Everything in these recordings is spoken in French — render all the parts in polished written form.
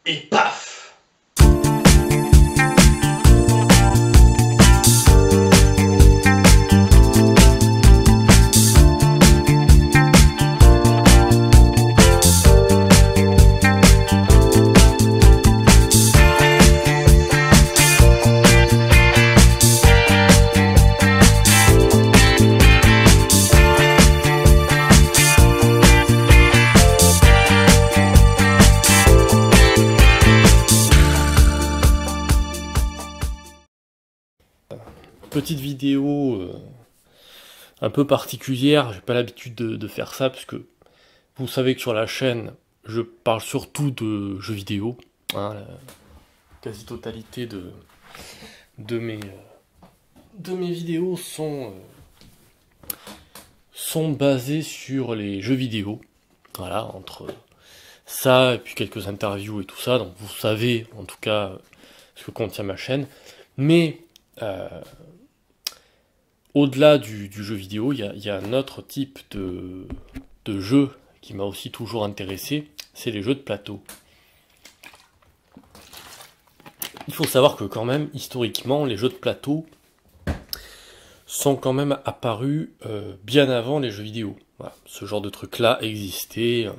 et paf! Petite vidéo un peu particulière, j'ai pas l'habitude de faire ça, parce que vous savez que sur la chaîne, je parle surtout de jeux vidéo, hein, la quasi-totalité de mes vidéos sont basées sur les jeux vidéo, voilà, entre ça et puis quelques interviews et tout ça, donc vous savez en tout cas ce que contient ma chaîne, mais au-delà du jeu vidéo, il y a un autre type de jeu qui m'a aussi toujours intéressé, c'est les jeux de plateau. Il faut savoir que quand même, historiquement, les jeux de plateau sont quand même apparus bien avant les jeux vidéo. Voilà, ce genre de truc-là existait,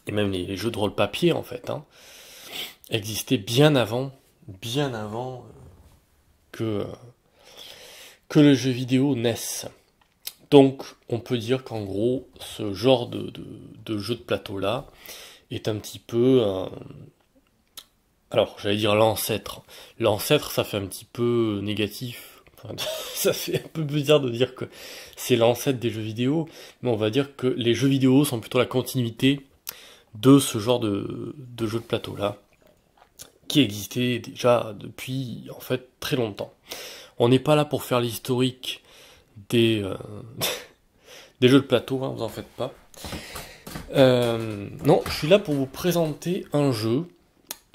et même les jeux de rôle papier en fait, hein, existaient bien avant que les jeux vidéo naissent. Donc on peut dire qu'en gros, ce genre de jeu de plateau-là est un petit peu... alors, j'allais dire l'ancêtre. L'ancêtre, ça fait un petit peu négatif. Enfin, ça fait un peu bizarre de dire que c'est l'ancêtre des jeux vidéo, mais on va dire que les jeux vidéo sont plutôt la continuité de ce genre de jeu de plateau-là, qui existait déjà depuis, en fait, très longtemps. On n'est pas là pour faire l'historique des jeux de plateau, hein, vous en faites pas. Non, je suis là pour vous présenter un jeu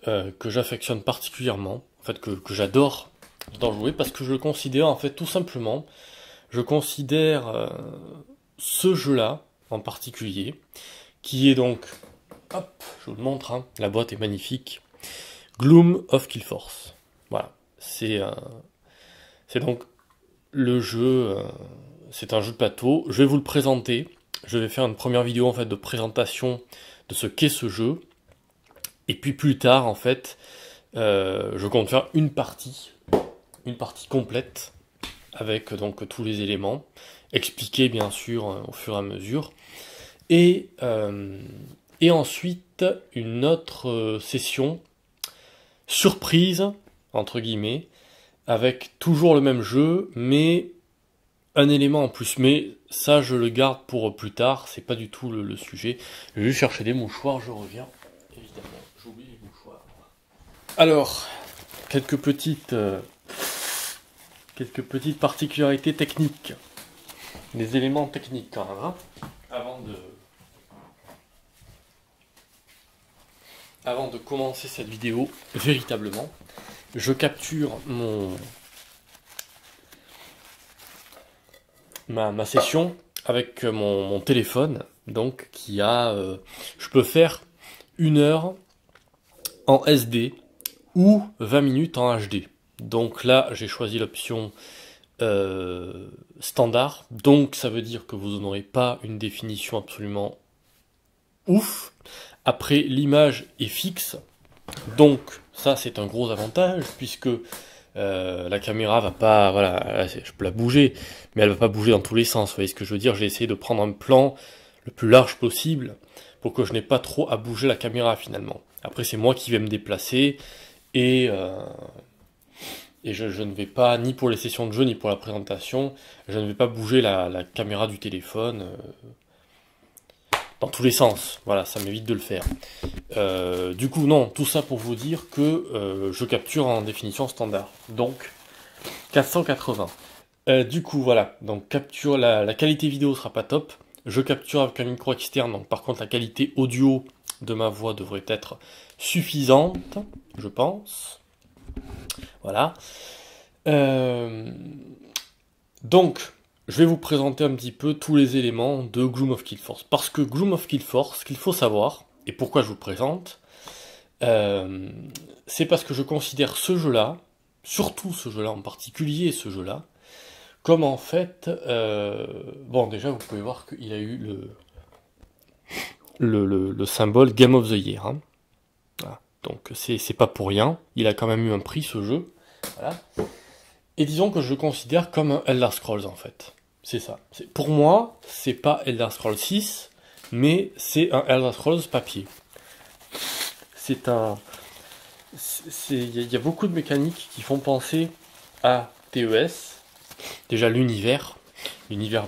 que j'affectionne particulièrement, en fait que j'adore jouer, parce que je le considère, en fait, tout simplement, je considère ce jeu-là, en particulier, qui est donc, hop, je vous le montre, hein, la boîte est magnifique, Gloom of Killforce. Voilà, c'est donc le jeu, c'est un jeu de plateau. Je vais vous le présenter. Je vais faire une première vidéo en fait de présentation de ce qu'est ce jeu. Et puis plus tard en fait, je compte faire une partie complète avec donc tous les éléments, expliqués bien sûr au fur et à mesure. Et ensuite une autre session surprise entre guillemets, avec toujours le même jeu, mais un élément en plus. Mais ça, je le garde pour plus tard, c'est pas du tout le sujet. Je vais juste chercher des mouchoirs, je reviens. Évidemment, j'oublie les mouchoirs. Alors, quelques petites particularités techniques. Des éléments techniques quand même, hein, avant de commencer cette vidéo, véritablement. Je capture ma session avec mon téléphone, donc qui a, je peux faire 1 heure en SD ou 20 minutes en HD. Donc là, j'ai choisi l'option standard, donc ça veut dire que vous n'aurez pas une définition absolument ouf. Après, l'image est fixe, donc ça c'est un gros avantage, puisque la caméra va pas, voilà, je peux la bouger, mais elle va pas bouger dans tous les sens, vous voyez ce que je veux dire. J'ai essayé de prendre un plan le plus large possible, pour que je n'ai pas trop à bouger la caméra finalement. Après c'est moi qui vais me déplacer, et je ne vais pas, ni pour les sessions de jeu, ni pour la présentation, je ne vais pas bouger la caméra du téléphone dans tous les sens. Voilà, ça m'évite de le faire. Du coup, non, tout ça pour vous dire que je capture en définition standard. Donc, 480. Du coup, voilà. Donc, capture, la qualité vidéo sera pas top. Je capture avec un micro externe. Donc, par contre, la qualité audio de ma voix devrait être suffisante, je pense. Voilà. Donc, je vais vous présenter un petit peu tous les éléments de Gloom of Killforce. Parce que Gloom of Killforce, ce qu'il faut savoir, et pourquoi je vous le présente, c'est parce que je considère ce jeu-là, surtout ce jeu-là en particulier, ce jeu-là, comme en fait... bon, déjà, vous pouvez voir qu'il a eu le symbole Game of the Year. Hein. Voilà. Donc, c'est pas pour rien. Il a quand même eu un prix, ce jeu. Voilà. Et disons que je le considère comme un Elder Scrolls, en fait. C'est ça. Pour moi, c'est pas Elder Scrolls 6, mais c'est un Elder Scrolls papier. C'est un... Il y a beaucoup de mécaniques qui font penser à TES. Déjà l'univers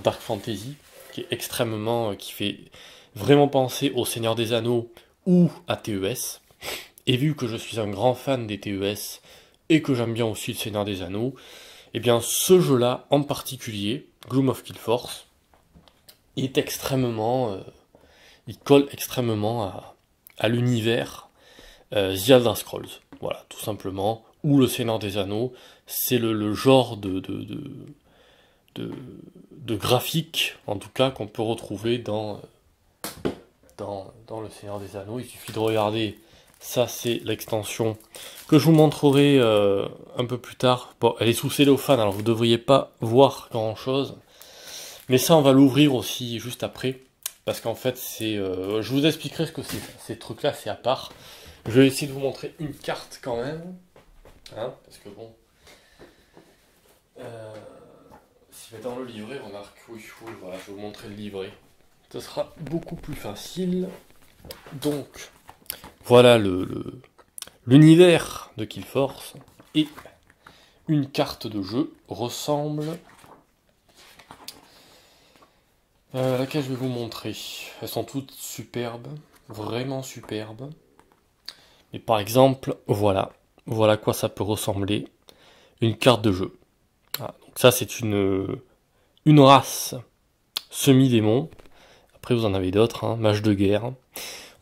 Dark Fantasy, qui est extrêmement... qui fait vraiment penser au Seigneur des Anneaux ou à TES. Et vu que je suis un grand fan des TES, et que j'aime bien aussi le Seigneur des Anneaux, eh bien ce jeu-là en particulier, Gloom of Killforce, est extrêmement... il colle extrêmement à l'univers The Elder Scrolls. Voilà, tout simplement. Ou le Seigneur des Anneaux, c'est le genre de graphique, en tout cas, qu'on peut retrouver dans le Seigneur des Anneaux. Il suffit de regarder, ça c'est l'extension que je vous montrerai un peu plus tard. Bon, elle est sous cellophane, alors vous ne devriez pas voir grand chose. Mais ça, on va l'ouvrir aussi juste après. Parce qu'en fait, je vous expliquerai ce que c'est. Ces trucs-là, c'est à part. Je vais essayer de vous montrer une carte quand même. Hein, parce que bon... si je vais dans le livret, remarque, oui, voilà, je vais vous montrer le livret. Ce sera beaucoup plus facile. Donc, voilà l'univers de Killforce. Et une carte de jeu ressemble... laquelle je vais vous montrer. Elles sont toutes superbes, vraiment superbes. Mais par exemple, voilà à quoi ça peut ressembler. Une carte de jeu. Voilà. Donc ça c'est une race semi-démon. Après vous en avez d'autres, hein, mage de guerre.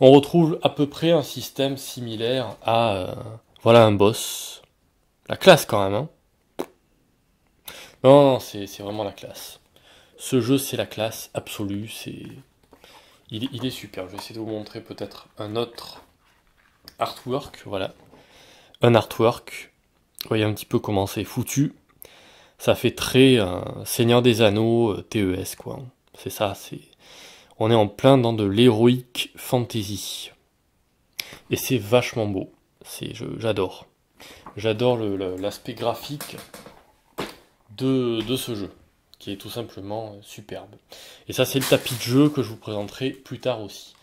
On retrouve à peu près un système similaire à voilà un boss. La classe quand même. Hein. Non, c'est vraiment la classe. Ce jeu, c'est la classe absolue. Il est super. Je vais essayer de vous montrer peut-être un autre artwork. Voilà. Un artwork. Vous voyez un petit peu comment c'est foutu. Ça fait très Seigneur des Anneaux, TES, quoi. C'est ça, on est en plein dans de l'heroic fantasy. Et c'est vachement beau. J'adore. J'adore l'aspect graphique de ce jeu, qui est tout simplement superbe. Et ça, c'est le tapis de jeu que je vous présenterai plus tard aussi.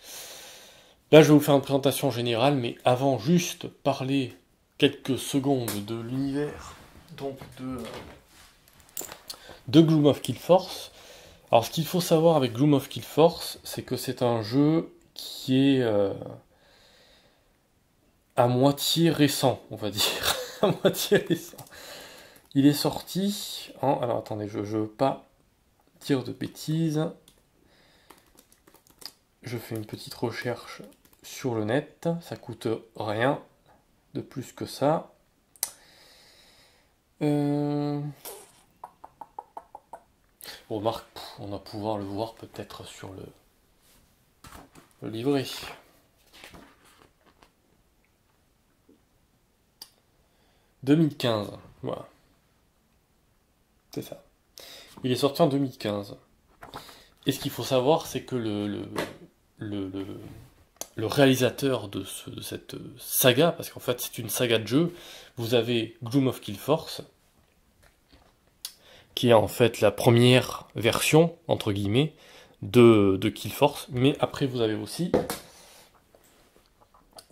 Là, je vais vous faire une présentation générale, mais avant, juste parler quelques secondes de l'univers, donc de Gloom of Killforce. Alors, ce qu'il faut savoir avec Gloom of Killforce, c'est que c'est un jeu qui est à moitié récent, on va dire. À moitié récent. Il est sorti en... Alors, attendez, je veux pas dire de bêtises. Je fais une petite recherche sur le net. Ça coûte rien de plus que ça. Remarque, on va pouvoir le voir peut-être sur le livret. « 2015 », voilà. C'est ça. Il est sorti en 2015. Et ce qu'il faut savoir, c'est que le réalisateur de cette saga, parce qu'en fait c'est une saga de jeu, vous avez Gloom of Killforce, qui est en fait la première version, entre guillemets, de Killforce, mais après vous avez aussi,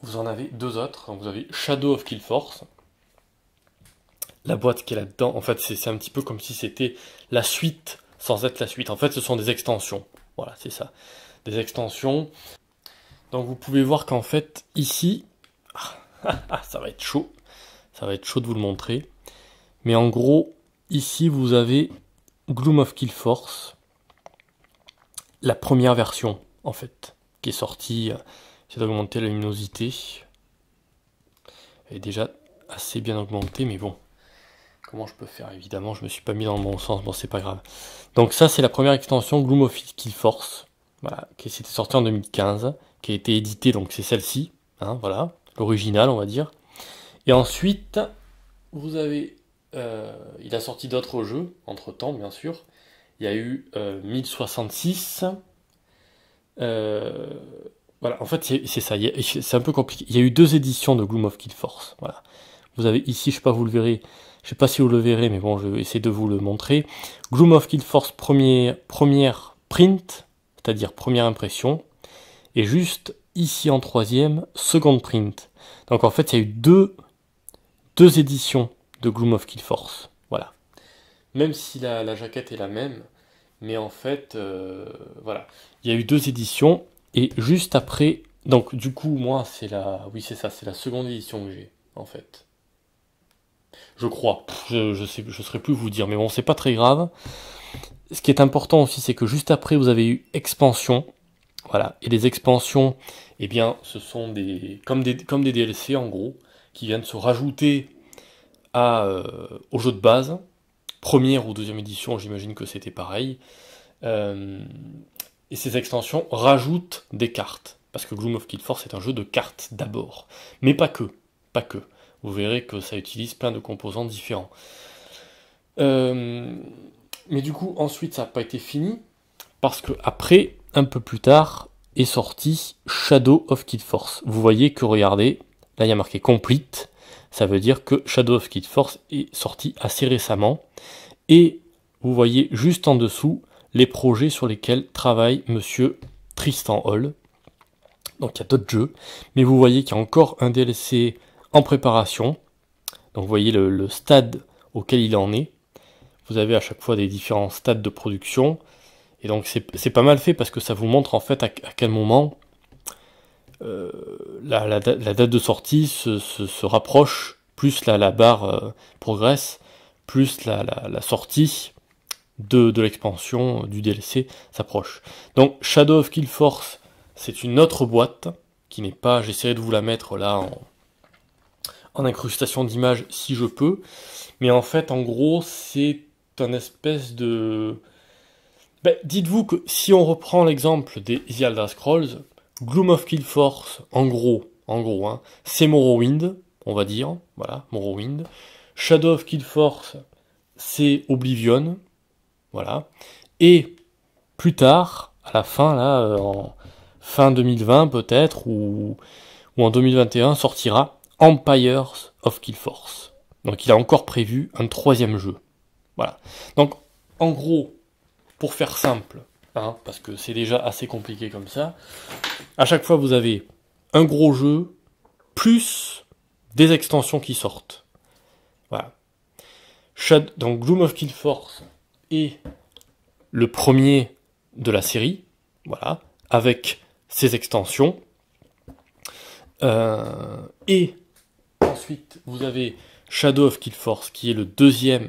vous en avez deux autres, donc vous avez Shadow of Killforce, la boîte qui est là-dedans, en fait c'est un petit peu comme si c'était la suite, sans être la suite, en fait ce sont des extensions, voilà c'est ça, des extensions. Donc vous pouvez voir qu'en fait ici, ça va être chaud de vous le montrer, mais en gros ici vous avez Gloom of Killforce, la première version en fait, qui est sortie, j'ai d'augmenter la luminosité, elle est déjà assez bien augmentée, mais bon, comment je peux faire? Évidemment je me suis pas mis dans le bon sens, bon c'est pas grave. Donc ça c'est la première extension Gloom of Killforce, voilà, qui s'était sortie en 2015, qui a été éditée, donc c'est celle-ci, hein, voilà, l'original, on va dire. Et ensuite, vous avez... il a sorti d'autres jeux, entre-temps, bien sûr. Il y a eu 1066. Voilà, en fait, c'est ça. C'est un peu compliqué. Il y a eu 2 éditions de Gloom of Kill Force. Voilà. Vous avez ici, je sais pas, vous le verrez. Je sais pas si vous le verrez, mais bon, je vais essayer de vous le montrer. Gloom of Kill Force première print, c'est-à-dire première impression. Et juste ici en 3e, seconde print. Donc en fait, il y a eu deux éditions de Gloom of Kill Force. Voilà. Même si la jaquette est la même, mais en fait, voilà. Il y a eu 2 éditions, et juste après... Donc du coup, moi, c'est la... Oui, c'est ça, c'est la seconde édition que j'ai, en fait. Je crois. Je saurais plus vous dire, mais bon, c'est pas très grave. Ce qui est important aussi, c'est que juste après, vous avez eu expansion. Voilà. Et les expansions, eh bien, ce sont comme des DLC, en gros, qui viennent se rajouter au jeu de base. Première ou deuxième édition, j'imagine que c'était pareil. Et ces extensions rajoutent des cartes. Parce que Gloom of Kill Force est un jeu de cartes d'abord. Mais pas que. Pas que. Vous verrez que ça utilise plein de composants différents. Mais du coup, ensuite, ça n'a pas été fini. Parce que après, un peu plus tard, est sorti Shadow of Kill Force. Vous voyez que, regardez, là il y a marqué Complete. Ça veut dire que Shadow of Kill Force est sorti assez récemment. Et vous voyez juste en dessous les projets sur lesquels travaille monsieur Tristan Hall. Donc il y a d'autres jeux, mais vous voyez qu'il y a encore un DLC en préparation. Donc vous voyez le stade auquel il en est. Vous avez à chaque fois des différents stades de production. Et donc c'est pas mal fait parce que ça vous montre en fait à quel moment la date de sortie se rapproche, plus la barre progresse, plus la sortie de l'expansion du DLC s'approche. Donc Shadow of Kill Force, c'est une autre boîte qui n'est pas, j'essaierai de vous la mettre là en incrustation d'image si je peux, mais en fait en gros c'est un espèce de... dites-vous que si on reprend l'exemple des The Elder Scrolls, Gloom of Kill Force, en gros, hein, c'est Morrowind, on va dire, voilà, Morrowind. Shadow of Kill Force, c'est Oblivion, voilà. Et plus tard, à la fin, là, en fin 2020 peut-être, ou en 2021, sortira Empires of Kill Force. Donc il a encore prévu un 3e jeu. Voilà. Donc, en gros, pour faire simple, hein, parce que c'est déjà assez compliqué comme ça, à chaque fois vous avez un gros jeu, plus des extensions qui sortent. Voilà. Donc Gloom of Kill Force est le premier de la série, voilà, avec ses extensions. Et ensuite, vous avez Shadow of Kill Force, qui est le 2e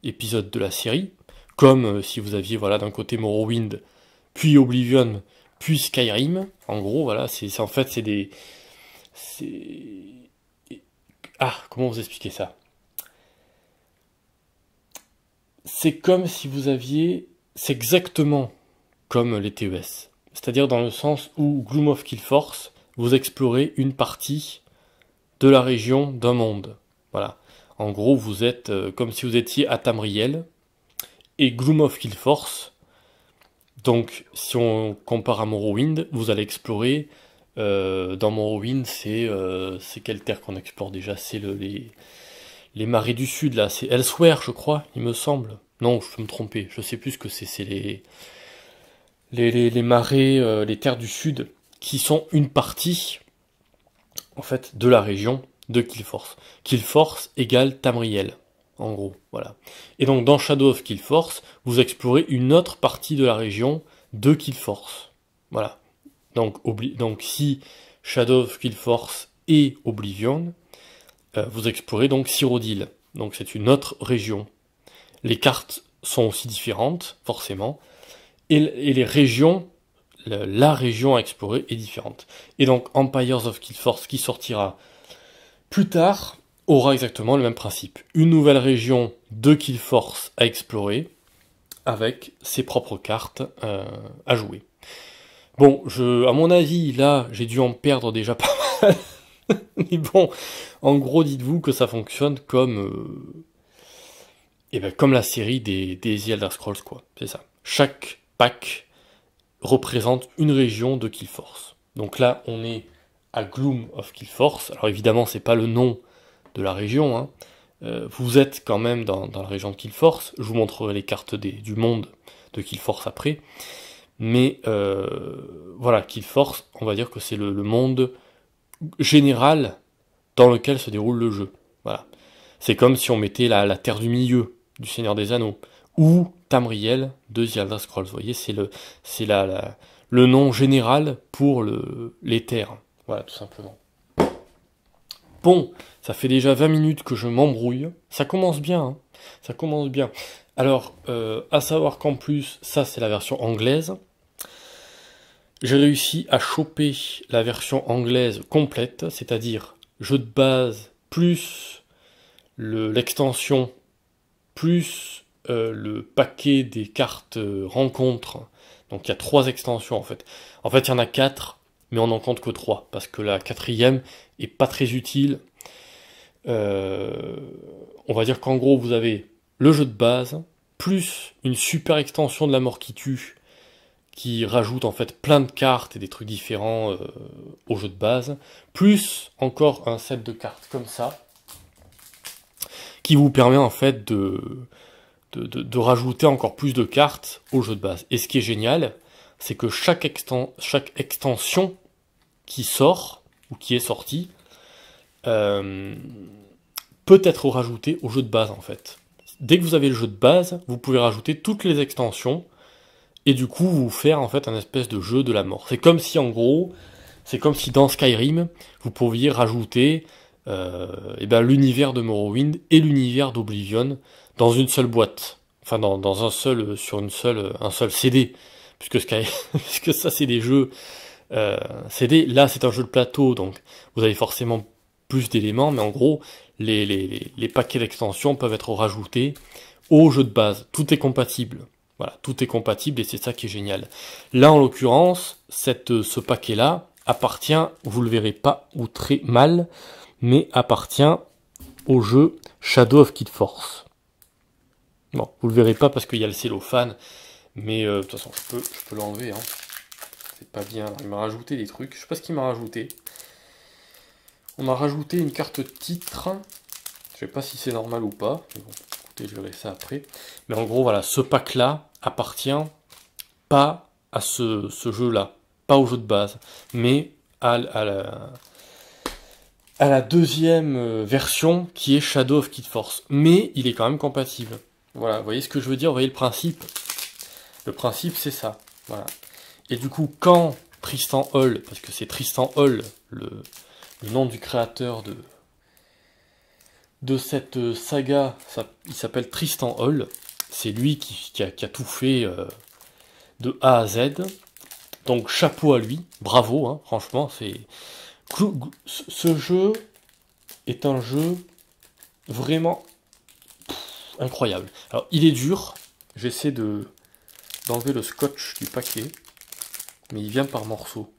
épisode de la série, comme si vous aviez, voilà, d'un côté Morrowind, puis Oblivion, puis Skyrim. En gros, voilà, en fait, c'est des... Ah, comment vous expliquer ça? C'est comme si vous aviez... C'est exactement comme les TES. C'est-à-dire dans le sens où Gloom of Kill Force, vous explorez une partie de la région d'un monde. Voilà. En gros, vous êtes comme si vous étiez à Tamriel. Et Gloom of Kill Force, donc si on compare à Morrowind, vous allez explorer... dans Morrowind, c'est quelle terre qu'on explore déjà? C'est les marais du sud, là. C'est Elsewhere, je crois, il me semble. Non, je peux me tromper. Je sais plus ce que c'est. C'est les marais, les terres du sud, qui sont une partie, en fait, de la région de Kill Force. Kill Force égale Tamriel, en gros, voilà. Et donc, dans Shadow of Kill Force, vous explorez une autre partie de la région de Kill Force. Voilà. Donc si Shadow of Kill Force et Oblivion, vous explorez donc Cyrodiil. Donc c'est une autre région. Les cartes sont aussi différentes, forcément, et les régions, la région à explorer est différente. Et donc Empires of Kill Force, qui sortira plus tard, aura exactement le même principe. Une nouvelle région de Kill Force à explorer, avec ses propres cartes à jouer. Bon, à mon avis, là, j'ai dû en perdre déjà pas mal. Mais bon, en gros, dites-vous que ça fonctionne comme, comme la série des The Elder Scrolls, quoi. C'est ça. Chaque pack représente une région de Killforce. Donc là, on est à Gloom of Killforce. Alors évidemment, c'est pas le nom de la région, hein. Vous êtes quand même dans la région de Killforce. Je vous montrerai les cartes du monde de Killforce après. Mais voilà, Killforce, on va dire que c'est le monde général dans lequel se déroule le jeu. Voilà. C'est comme si on mettait la Terre du Milieu du Seigneur des Anneaux, ou Tamriel de The Elder Scrolls. Vous voyez, c'est le nom général pour les terres. Voilà, tout simplement. Bon, ça fait déjà 20 minutes que je m'embrouille. Ça commence bien, hein. Ça commence bien. Alors, à savoir qu'en plus, ça c'est la version anglaise. J'ai réussi à choper la version anglaise complète, c'est-à-dire jeu de base plus l'extension plus le paquet des cartes rencontres. Donc il y a 3 extensions en fait. En fait, il y en a 4, mais on n'en compte que 3, parce que la 4e est pas très utile. On va dire qu'en gros, vous avez le jeu de base, plus une super extension de la mort qui tue, qui rajoute en fait plein de cartes et des trucs différents au jeu de base, plus encore un set de cartes comme ça, qui vous permet en fait de rajouter encore plus de cartes au jeu de base. Et ce qui est génial, c'est que chaque extension qui sort, ou qui est sortie, peut être rajoutée au jeu de base en fait. Dès que vous avez le jeu de base, vous pouvez rajouter toutes les extensions, et du coup vous faire en fait un espèce de jeu de la mort. C'est comme si en gros, c'est comme si dans Skyrim, vous pouviez rajouter l'univers de Morrowind et l'univers d'Oblivion dans une seule boîte. Enfin dans un seul, un seul CD. Puisque ça c'est des jeux CD, là c'est un jeu de plateau, donc vous avez forcément plus d'éléments, mais en gros, les paquets d'extensions peuvent être rajoutés au jeu de base. Tout est compatible. Voilà, tout est compatible et c'est ça qui est génial. Là, en l'occurrence, ce paquet-là appartient, vous le verrez pas ou très mal, mais appartient au jeu Shadow of Killforce. Bon, vous le verrez pas parce qu'il y a le cellophane, mais de toute façon, je peux l'enlever. Hein. C'est pas bien. Il m'a rajouté des trucs. Je sais pas ce qu'il m'a rajouté. On m'a rajouté une carte titre. Je sais pas si c'est normal ou pas. Mais bon, écoutez, je verrai ça après. Mais en gros, voilà, ce pack-là appartient pas à ce jeu-là, pas au jeu de base, mais à la deuxième version qui est Shadow of Killforce. Mais il est quand même compatible. Voilà, vous voyez ce que je veux dire, vous voyez le principe. Le principe, c'est ça. Voilà. Et du coup, quand Tristan Hall, parce que c'est Tristan Hall, le nom du créateur de cette saga, il s'appelle Tristan Hall. C'est lui qui a tout fait de A à Z. Donc chapeau à lui, bravo, hein, franchement, ce jeu est un jeu vraiment incroyable. Alors il est dur, j'essaie d'enlever le scotch du paquet, mais il vient par morceaux.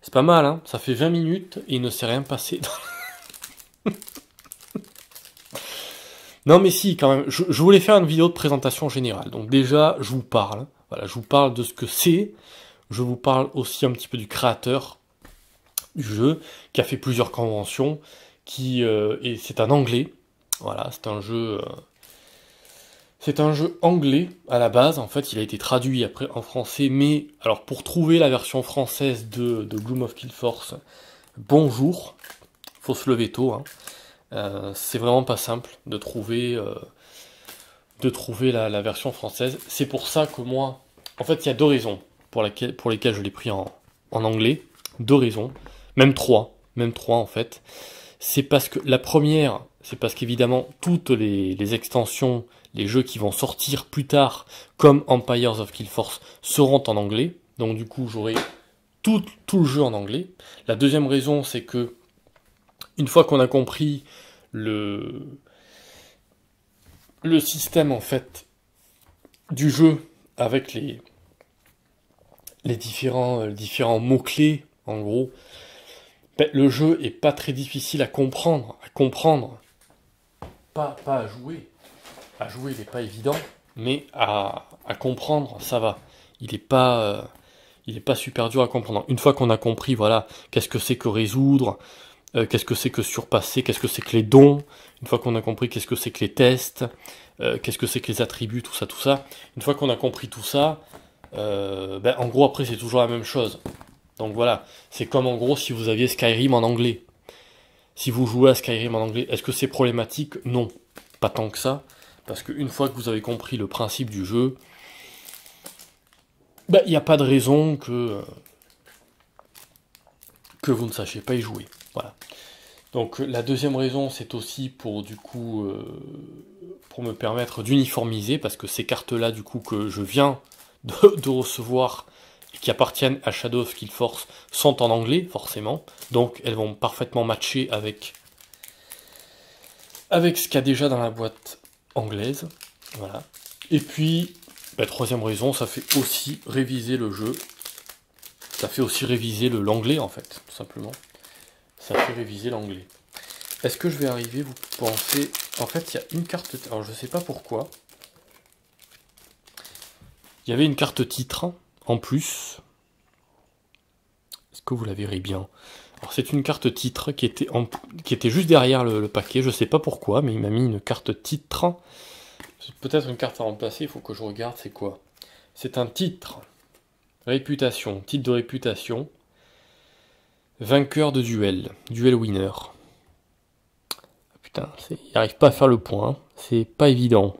C'est pas mal, hein, ça fait 20 minutes et il ne s'est rien passé. Non mais si, quand même, je voulais faire une vidéo de présentation générale. Donc déjà, je vous parle, voilà, je vous parle de ce que c'est. Je vous parle aussi un petit peu du créateur du jeu, qui a fait plusieurs conventions, et c'est un anglais. Voilà, c'est un jeu anglais à la base. En fait, il a été traduit après en français, mais alors pour trouver la version française de Gloom of Killforce, bonjour, faut se lever tôt. Hein. C'est vraiment pas simple de trouver la version française. C'est pour ça que moi, en fait, il y a 2 raisons pour lesquelles je l'ai pris en anglais. 2 raisons, même 3 en fait. C'est parce que la première, c'est parce qu'évidemment toutes les extensions, les jeux qui vont sortir plus tard, comme Empires of Killforce, seront en anglais. Donc du coup, j'aurai tout le jeu en anglais. La deuxième raison, c'est que une fois qu'on a compris le système en fait du jeu avec les différents mots-clés, en gros, ben, le jeu est pas très difficile à comprendre. Pas à jouer. À jouer, il n'est pas évident, mais à comprendre, ça va. Il est pas super dur à comprendre. Une fois qu'on a compris, voilà, qu'est-ce que c'est que résoudre, qu'est-ce que c'est que surpasser, qu'est-ce que c'est que les dons, une fois qu'on a compris qu'est-ce que c'est que les tests, qu'est-ce que c'est que les attributs, tout ça, une fois qu'on a compris tout ça, ben, en gros après c'est toujours la même chose. Donc voilà, c'est comme en gros si vous aviez Skyrim en anglais. Si vous jouez à Skyrim en anglais, est-ce que c'est problématique? Non, pas tant que ça, parce qu'une fois que vous avez compris le principe du jeu, ben, il n'y a pas de raison que vous ne sachiez pas y jouer. Voilà. Donc la deuxième raison, c'est aussi pour du coup pour me permettre d'uniformiser, parce que ces cartes-là, du coup, que je viens de recevoir et qui appartiennent à Shadow of Killforce sont en anglais, forcément. Donc elles vont parfaitement matcher avec ce qu'il y a déjà dans la boîte anglaise. Voilà. Et puis, la troisième raison, ça fait aussi réviser le jeu. Ça fait aussi réviser l'anglais, en fait, tout simplement. Ça fait réviser l'anglais. Est-ce que je vais arriver, vous pensez... En fait, il y a une carte... Alors, je sais pas pourquoi. Il y avait une carte titre, en plus. Est-ce que vous la verrez bien? Alors, c'est une carte titre qui était juste derrière le paquet. Je sais pas pourquoi, mais il m'a mis une carte titre. C'est peut-être une carte à remplacer, il faut que je regarde c'est quoi. C'est un titre. Réputation. Titre de réputation. Vainqueur de duel. Duel winner. Putain, il n'arrive pas à faire le point. C'est pas évident.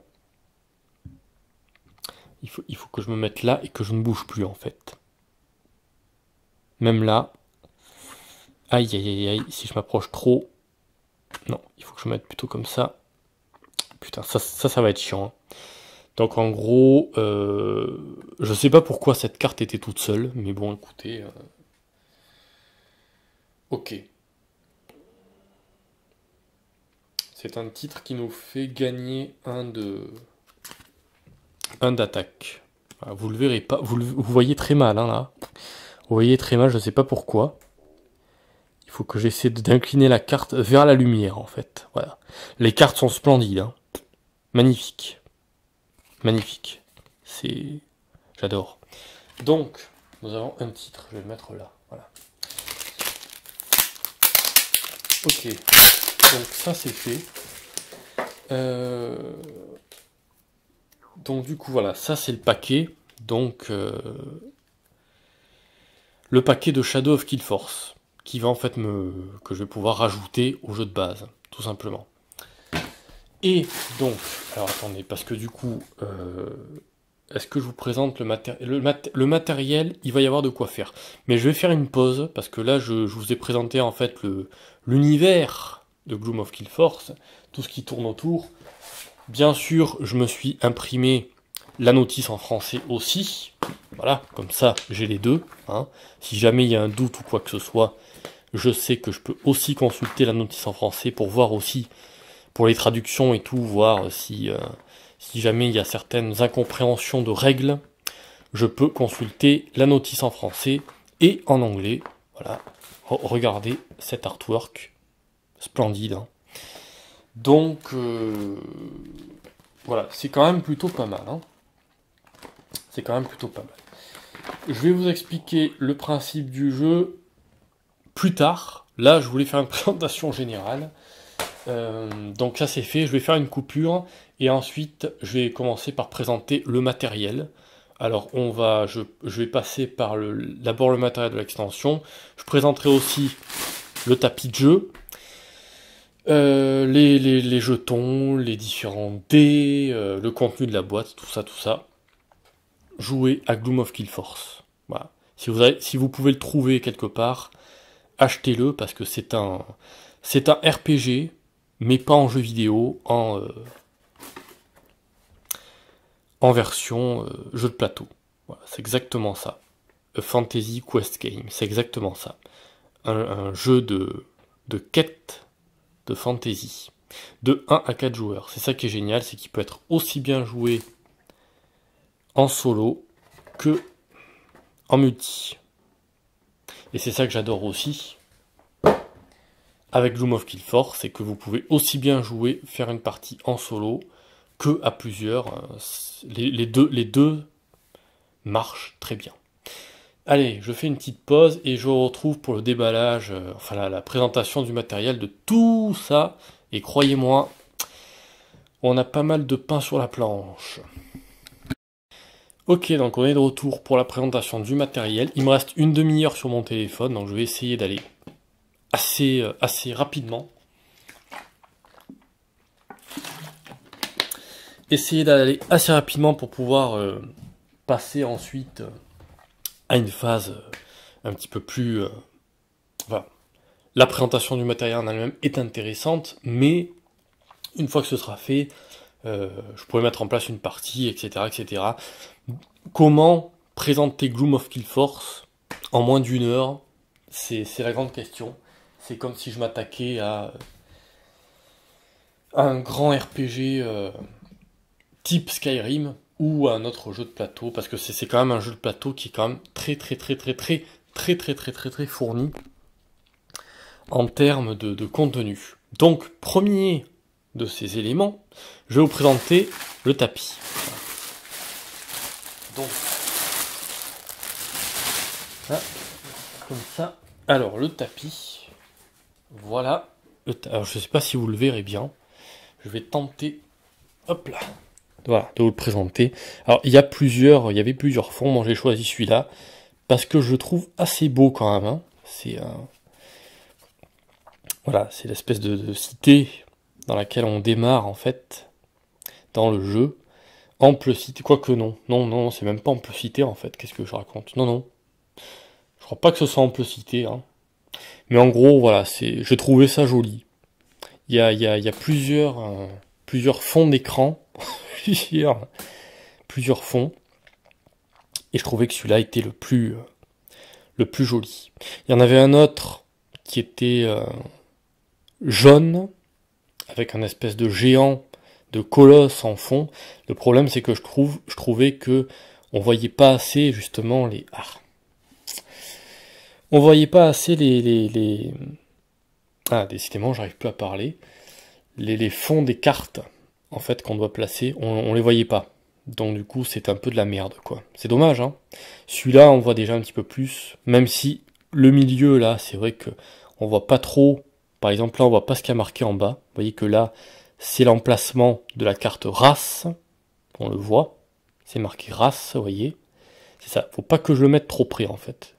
Il faut que je me mette là et que je ne bouge plus en fait. Même là. Aïe aïe aïe aïe, si je m'approche trop. Non, il faut que je me mette plutôt comme ça. Putain, ça va être chiant. Hein. Donc en gros, je sais pas pourquoi cette carte était toute seule, mais bon, écoutez. Ok. C'est un titre qui nous fait gagner un d'attaque. Voilà, vous le verrez pas, vous voyez très mal hein, là. Vous voyez très mal, je sais pas pourquoi. Il faut que j'essaie d'incliner la carte vers la lumière en fait. Voilà. Les cartes sont splendides. Hein. Magnifique. Magnifique. J'adore. Donc, nous avons un titre. Je vais le mettre là. Voilà. Ok. Donc ça c'est fait. Donc du coup voilà, ça c'est le paquet. Donc le paquet de Shadow of Killforce. Qui va en fait que je vais pouvoir rajouter au jeu de base, tout simplement. Et donc, alors attendez, parce que du coup, est-ce que je vous présente le matériel, il va y avoir de quoi faire. Mais je vais faire une pause, parce que là, je vous ai présenté en fait l'univers de Gloom of Killforce, tout ce qui tourne autour. Bien sûr, je me suis imprimé la notice en français aussi. Voilà, comme ça, j'ai les deux. Hein. Si jamais il y a un doute ou quoi que ce soit, je sais que je peux aussi consulter la notice en français pour voir aussi, pour les traductions et tout, voir si jamais il y a certaines incompréhensions de règles, je peux consulter la notice en français et en anglais. Voilà, regardez cet artwork, splendide. Hein. Donc, voilà, c'est quand même plutôt pas mal. Hein. C'est quand même plutôt pas mal. Je vais vous expliquer le principe du jeu plus tard. Là, je voulais faire une présentation générale. Donc ça c'est fait, je vais faire une coupure et ensuite je vais commencer par présenter le matériel. Alors je vais passer par d'abord le matériel de l'extension. Je présenterai aussi le tapis de jeu, les jetons, les différents dés, le contenu de la boîte, tout ça. Jouer à Gloom of Killforce. Voilà. Si vous pouvez le trouver quelque part, achetez-le parce que c'est un RPG, mais pas en jeu vidéo, en version jeu de plateau. Voilà, c'est exactement ça. A Fantasy Quest Game, c'est exactement ça. Un jeu de quête de fantasy. De 1 à 4 joueurs. C'est ça qui est génial, c'est qu'il peut être aussi bien joué en solo que en multi. Et c'est ça que j'adore aussi. avec Gloom of Killforce, c'est que vous pouvez aussi bien jouer, faire une partie en solo, que à plusieurs. Les deux marchent très bien. Allez, je fais une petite pause et je vous retrouve pour le déballage, enfin la présentation du matériel de tout ça. Et croyez-moi, on a pas mal de pain sur la planche. Ok, donc on est de retour pour la présentation du matériel. Il me reste une demi-heure sur mon téléphone, donc je vais essayer d'aller assez rapidement. Essayer d'aller assez rapidement pour pouvoir passer ensuite à une phase un petit peu plus... voilà. La présentation du matériel en elle-même est intéressante, mais une fois que ce sera fait, je pourrais mettre en place une partie, etc., etc. Comment présenter Gloom of Killforce en moins d'une heure? C'est la grande question. C'est comme si je m'attaquais à un grand RPG type Skyrim ou à un autre jeu de plateau, parce que c'est quand même un jeu de plateau qui est quand même très fourni en termes de contenu. Donc, premier de ces éléments, je vais vous présenter le tapis. Donc, ça, comme ça. Alors, le tapis, voilà. Alors, je ne sais pas si vous le verrez bien. Je vais tenter, hop là, voilà, de vous le présenter. Alors, il y avait plusieurs fonds. Moi, j'ai choisi celui-là parce que je le trouve assez beau quand même. Hein. C'est voilà, c'est l'espèce de cité dans laquelle on démarre en fait dans le jeu. Ample cité, quoique non, c'est même pas ample cité en fait. Qu'est-ce que je raconte? Non, je crois pas que ce soit ample cité. Hein. Mais en gros, voilà, je trouvais ça joli. Il y a plusieurs fonds d'écran, plusieurs fonds, et je trouvais que celui-là était le plus joli. Il y en avait un autre qui était jaune, avec un espèce de géant, de colosse en fond. Le problème, c'est que je trouvais que on voyait pas assez justement les. On voyait pas assez les. Ah, décidément, j'arrive plus à parler. Les fonds des cartes, en fait, qu'on doit placer, on les voyait pas. Donc du coup, c'est un peu de la merde, quoi. C'est dommage, hein. Celui-là, on voit déjà un petit peu plus, même si le milieu, là, c'est vrai que on voit pas trop. Par exemple, là, on voit pas ce qu'il y a marqué en bas. Vous voyez que là, c'est l'emplacement de la carte race. On le voit. C'est marqué race, vous voyez. C'est ça. Faut pas que je le mette trop près, en fait.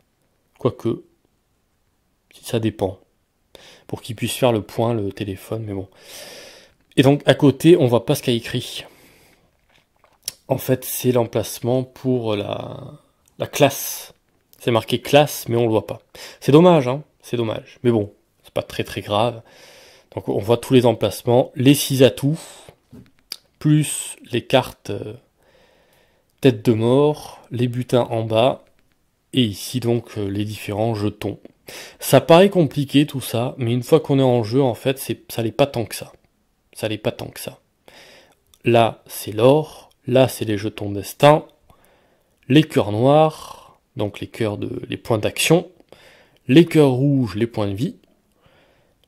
Quoique, si ça dépend. Pour qu'il puisse faire le point, le téléphone, mais bon. Et donc, à côté, on voit pas ce qu'il y a écrit. En fait, c'est l'emplacement pour la classe. C'est marqué classe, mais on le voit pas. C'est dommage, hein. C'est dommage. Mais bon, c'est pas très grave. Donc on voit tous les emplacements, les 6 atouts, plus les cartes tête de mort, les butins en bas, et ici donc les différents jetons. Ça paraît compliqué tout ça, mais une fois qu'on est en jeu, en fait, ça n'est pas tant que ça. Ça n'est pas tant que ça. Là, c'est l'or, là, c'est les jetons destin, les cœurs noirs, donc les points d'action, les cœurs rouges, les points de vie,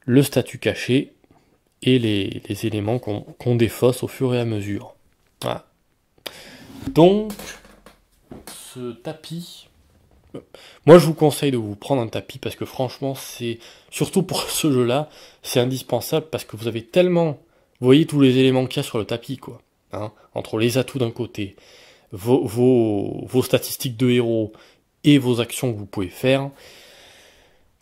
le statut caché et les éléments qu'on défausse au fur et à mesure. Voilà. Donc, ce tapis, moi je vous conseille de vous prendre un tapis parce que franchement, c'est surtout pour ce jeu-là, c'est indispensable parce que vous avez tellement, vous voyez tous les éléments qu'il y a sur le tapis, quoi. Hein, entre les atouts d'un côté, vos statistiques de héros et vos actions que vous pouvez faire.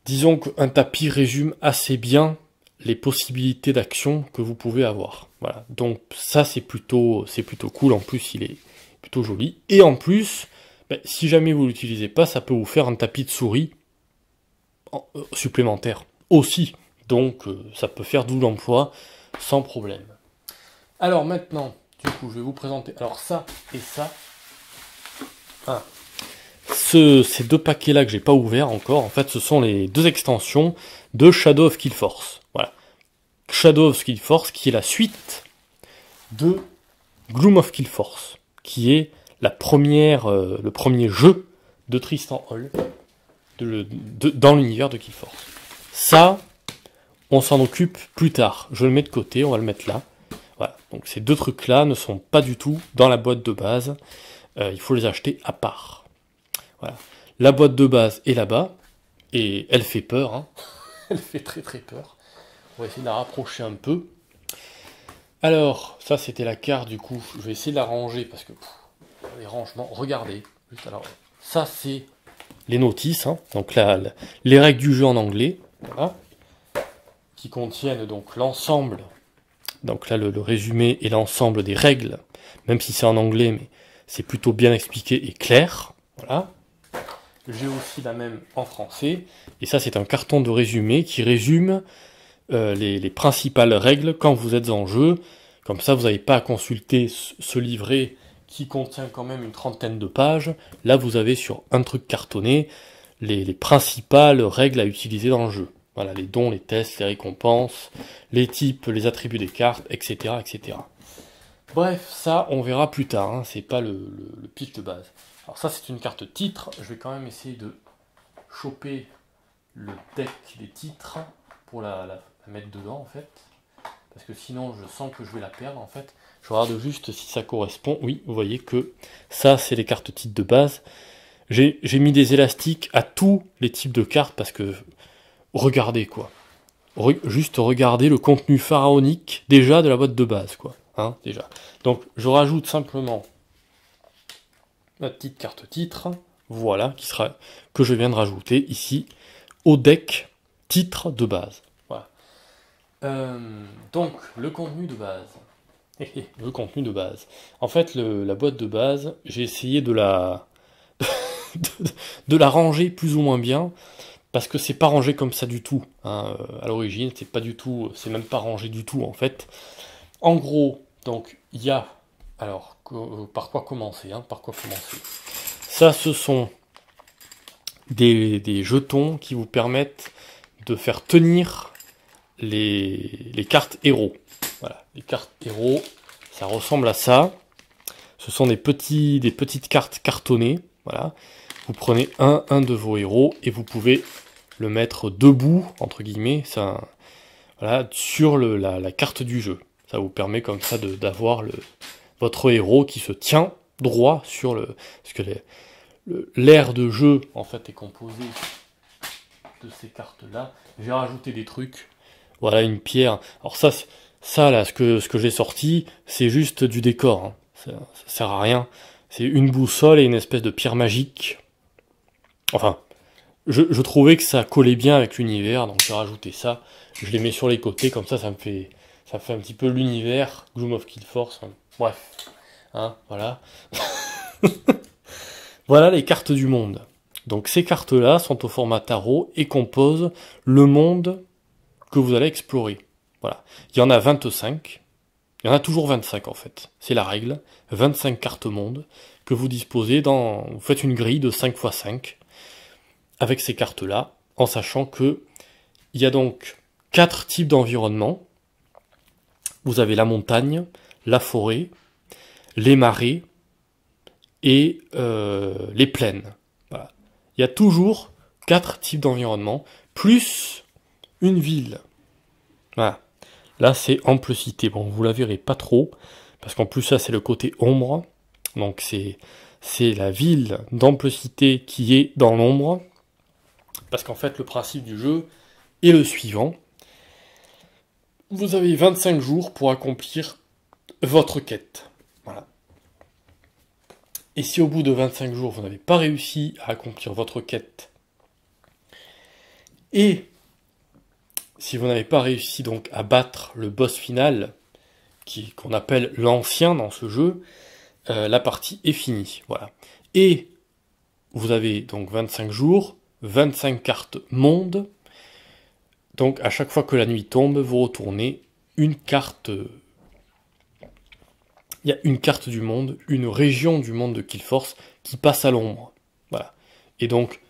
Disons qu'un tapis résume assez bien les possibilités d'action que vous pouvez avoir. Voilà. Donc ça c'est plutôt cool. En plus il est plutôt joli. Et en plus, si jamais vous l'utilisez pas, ça peut vous faire un tapis de souris supplémentaire aussi. Donc ça peut faire double emploi sans problème. Alors maintenant, du coup, je vais vous présenter. Alors ça et ça. Ah. Ces deux paquets-là que j'ai pas ouverts encore, en fait, ce sont les deux extensions de Shadow of Killforce. Voilà. Shadow of Killforce, qui est la suite de Gloom of Killforce, qui est le premier jeu de Tristan Hall dans l'univers de Killforce. Ça, on s'en occupe plus tard. Je le mets de côté, on va le mettre là. Voilà, donc ces deux trucs-là ne sont pas du tout dans la boîte de base. Il faut les acheter à part. Voilà. La boîte de base est là-bas, et elle fait peur, hein. Elle fait très très peur. On va essayer de la rapprocher un peu. Alors, ça c'était la carte du coup. Je vais essayer de la ranger parce que les rangements, regardez. Juste, alors, ça c'est les notices, hein. Donc là, les règles du jeu en anglais, voilà, qui contiennent donc l'ensemble. Donc là, le résumé et l'ensemble des règles, même si c'est en anglais, mais c'est plutôt bien expliqué et clair. Voilà. J'ai aussi la même en français, et ça c'est un carton de résumé qui résume les principales règles quand vous êtes en jeu. Comme ça, vous n'avez pas à consulter ce livret qui contient quand même une trentaine de pages. Là, vous avez sur un truc cartonné les principales règles à utiliser dans le jeu. Voilà, les dons, les tests, les récompenses, les types, les attributs des cartes, etc., etc. Bref, ça, on verra plus tard, hein, c'est pas le pitch de base. Alors ça, c'est une carte titre. Je vais quand même essayer de choper le deck des titres pour la mettre dedans, en fait. Parce que sinon, je sens que je vais la perdre, en fait. Je regarde juste si ça correspond. Oui, vous voyez que ça, c'est les cartes titres de base. J'ai mis des élastiques à tous les types de cartes parce que... Regardez, quoi. Juste regardez le contenu pharaonique, déjà, de la boîte de base, quoi. Hein, déjà. Donc, je rajoute simplement la petite carte titre, voilà, que je viens de rajouter ici, au deck titre de base. Voilà. Donc, le contenu de base. Le contenu de base. En fait, la boîte de base, j'ai essayé de la... de la ranger plus ou moins bien, parce que c'est pas rangé comme ça du tout, hein, à l'origine, c'est pas du tout, c'est même pas rangé du tout en fait. En gros, donc il y a, alors par quoi commencer, hein, par quoi commencer. Ça, ce sont des jetons qui vous permettent de faire tenir les cartes héros. Voilà, les cartes héros, ça ressemble à ça. Ce sont des petites cartes cartonnées, voilà. Vous prenez un de vos héros et vous pouvez le mettre debout, entre guillemets, ça, voilà, sur la carte du jeu. Ça vous permet comme ça d'avoir votre héros qui se tient droit sur le... Parce que l'aire de jeu, en fait, est composé de ces cartes-là. J'ai rajouté des trucs. Voilà, une pierre. Alors ça là, ce que j'ai sorti, c'est juste du décor, hein. Ça sert à rien. C'est une boussole et une espèce de pierre magique. Enfin, je trouvais que ça collait bien avec l'univers, donc j'ai rajouté ça. Je les mets sur les côtés, comme ça fait un petit peu l'univers, Gloom of Kill Force. Bref, hein, voilà. Voilà les cartes du monde. Donc ces cartes-là sont au format tarot et composent le monde que vous allez explorer. Voilà. Il y en a 25. Il y en a toujours 25 en fait. C'est la règle. 25 cartes monde que vous disposez dans... Vous faites une grille de 5 x 5 avec ces cartes-là, en sachant que il y a donc 4 types d'environnement. Vous avez la montagne, la forêt, les marais et les plaines. Voilà. Il y a toujours 4 types d'environnement, plus une ville. Voilà. Là, c'est ample cité. Bon, vous la verrez pas trop, parce qu'en plus, ça, c'est le côté ombre. Donc, c'est la ville d'ample cité qui est dans l'ombre. Parce qu'en fait, le principe du jeu est le suivant. Vous avez 25 jours pour accomplir votre quête. Voilà. Et si au bout de 25 jours, vous n'avez pas réussi à accomplir votre quête, et si vous n'avez pas réussi donc à battre le boss final, qu'on appelle l'ancien dans ce jeu, la partie est finie. Voilà. Et vous avez donc 25 jours, 25 cartes monde. Donc à chaque fois que la nuit tombe, vous retournez une carte. Il y a une carte du monde, une région du monde de Killforce qui passe à l'ombre. Voilà. Et donc,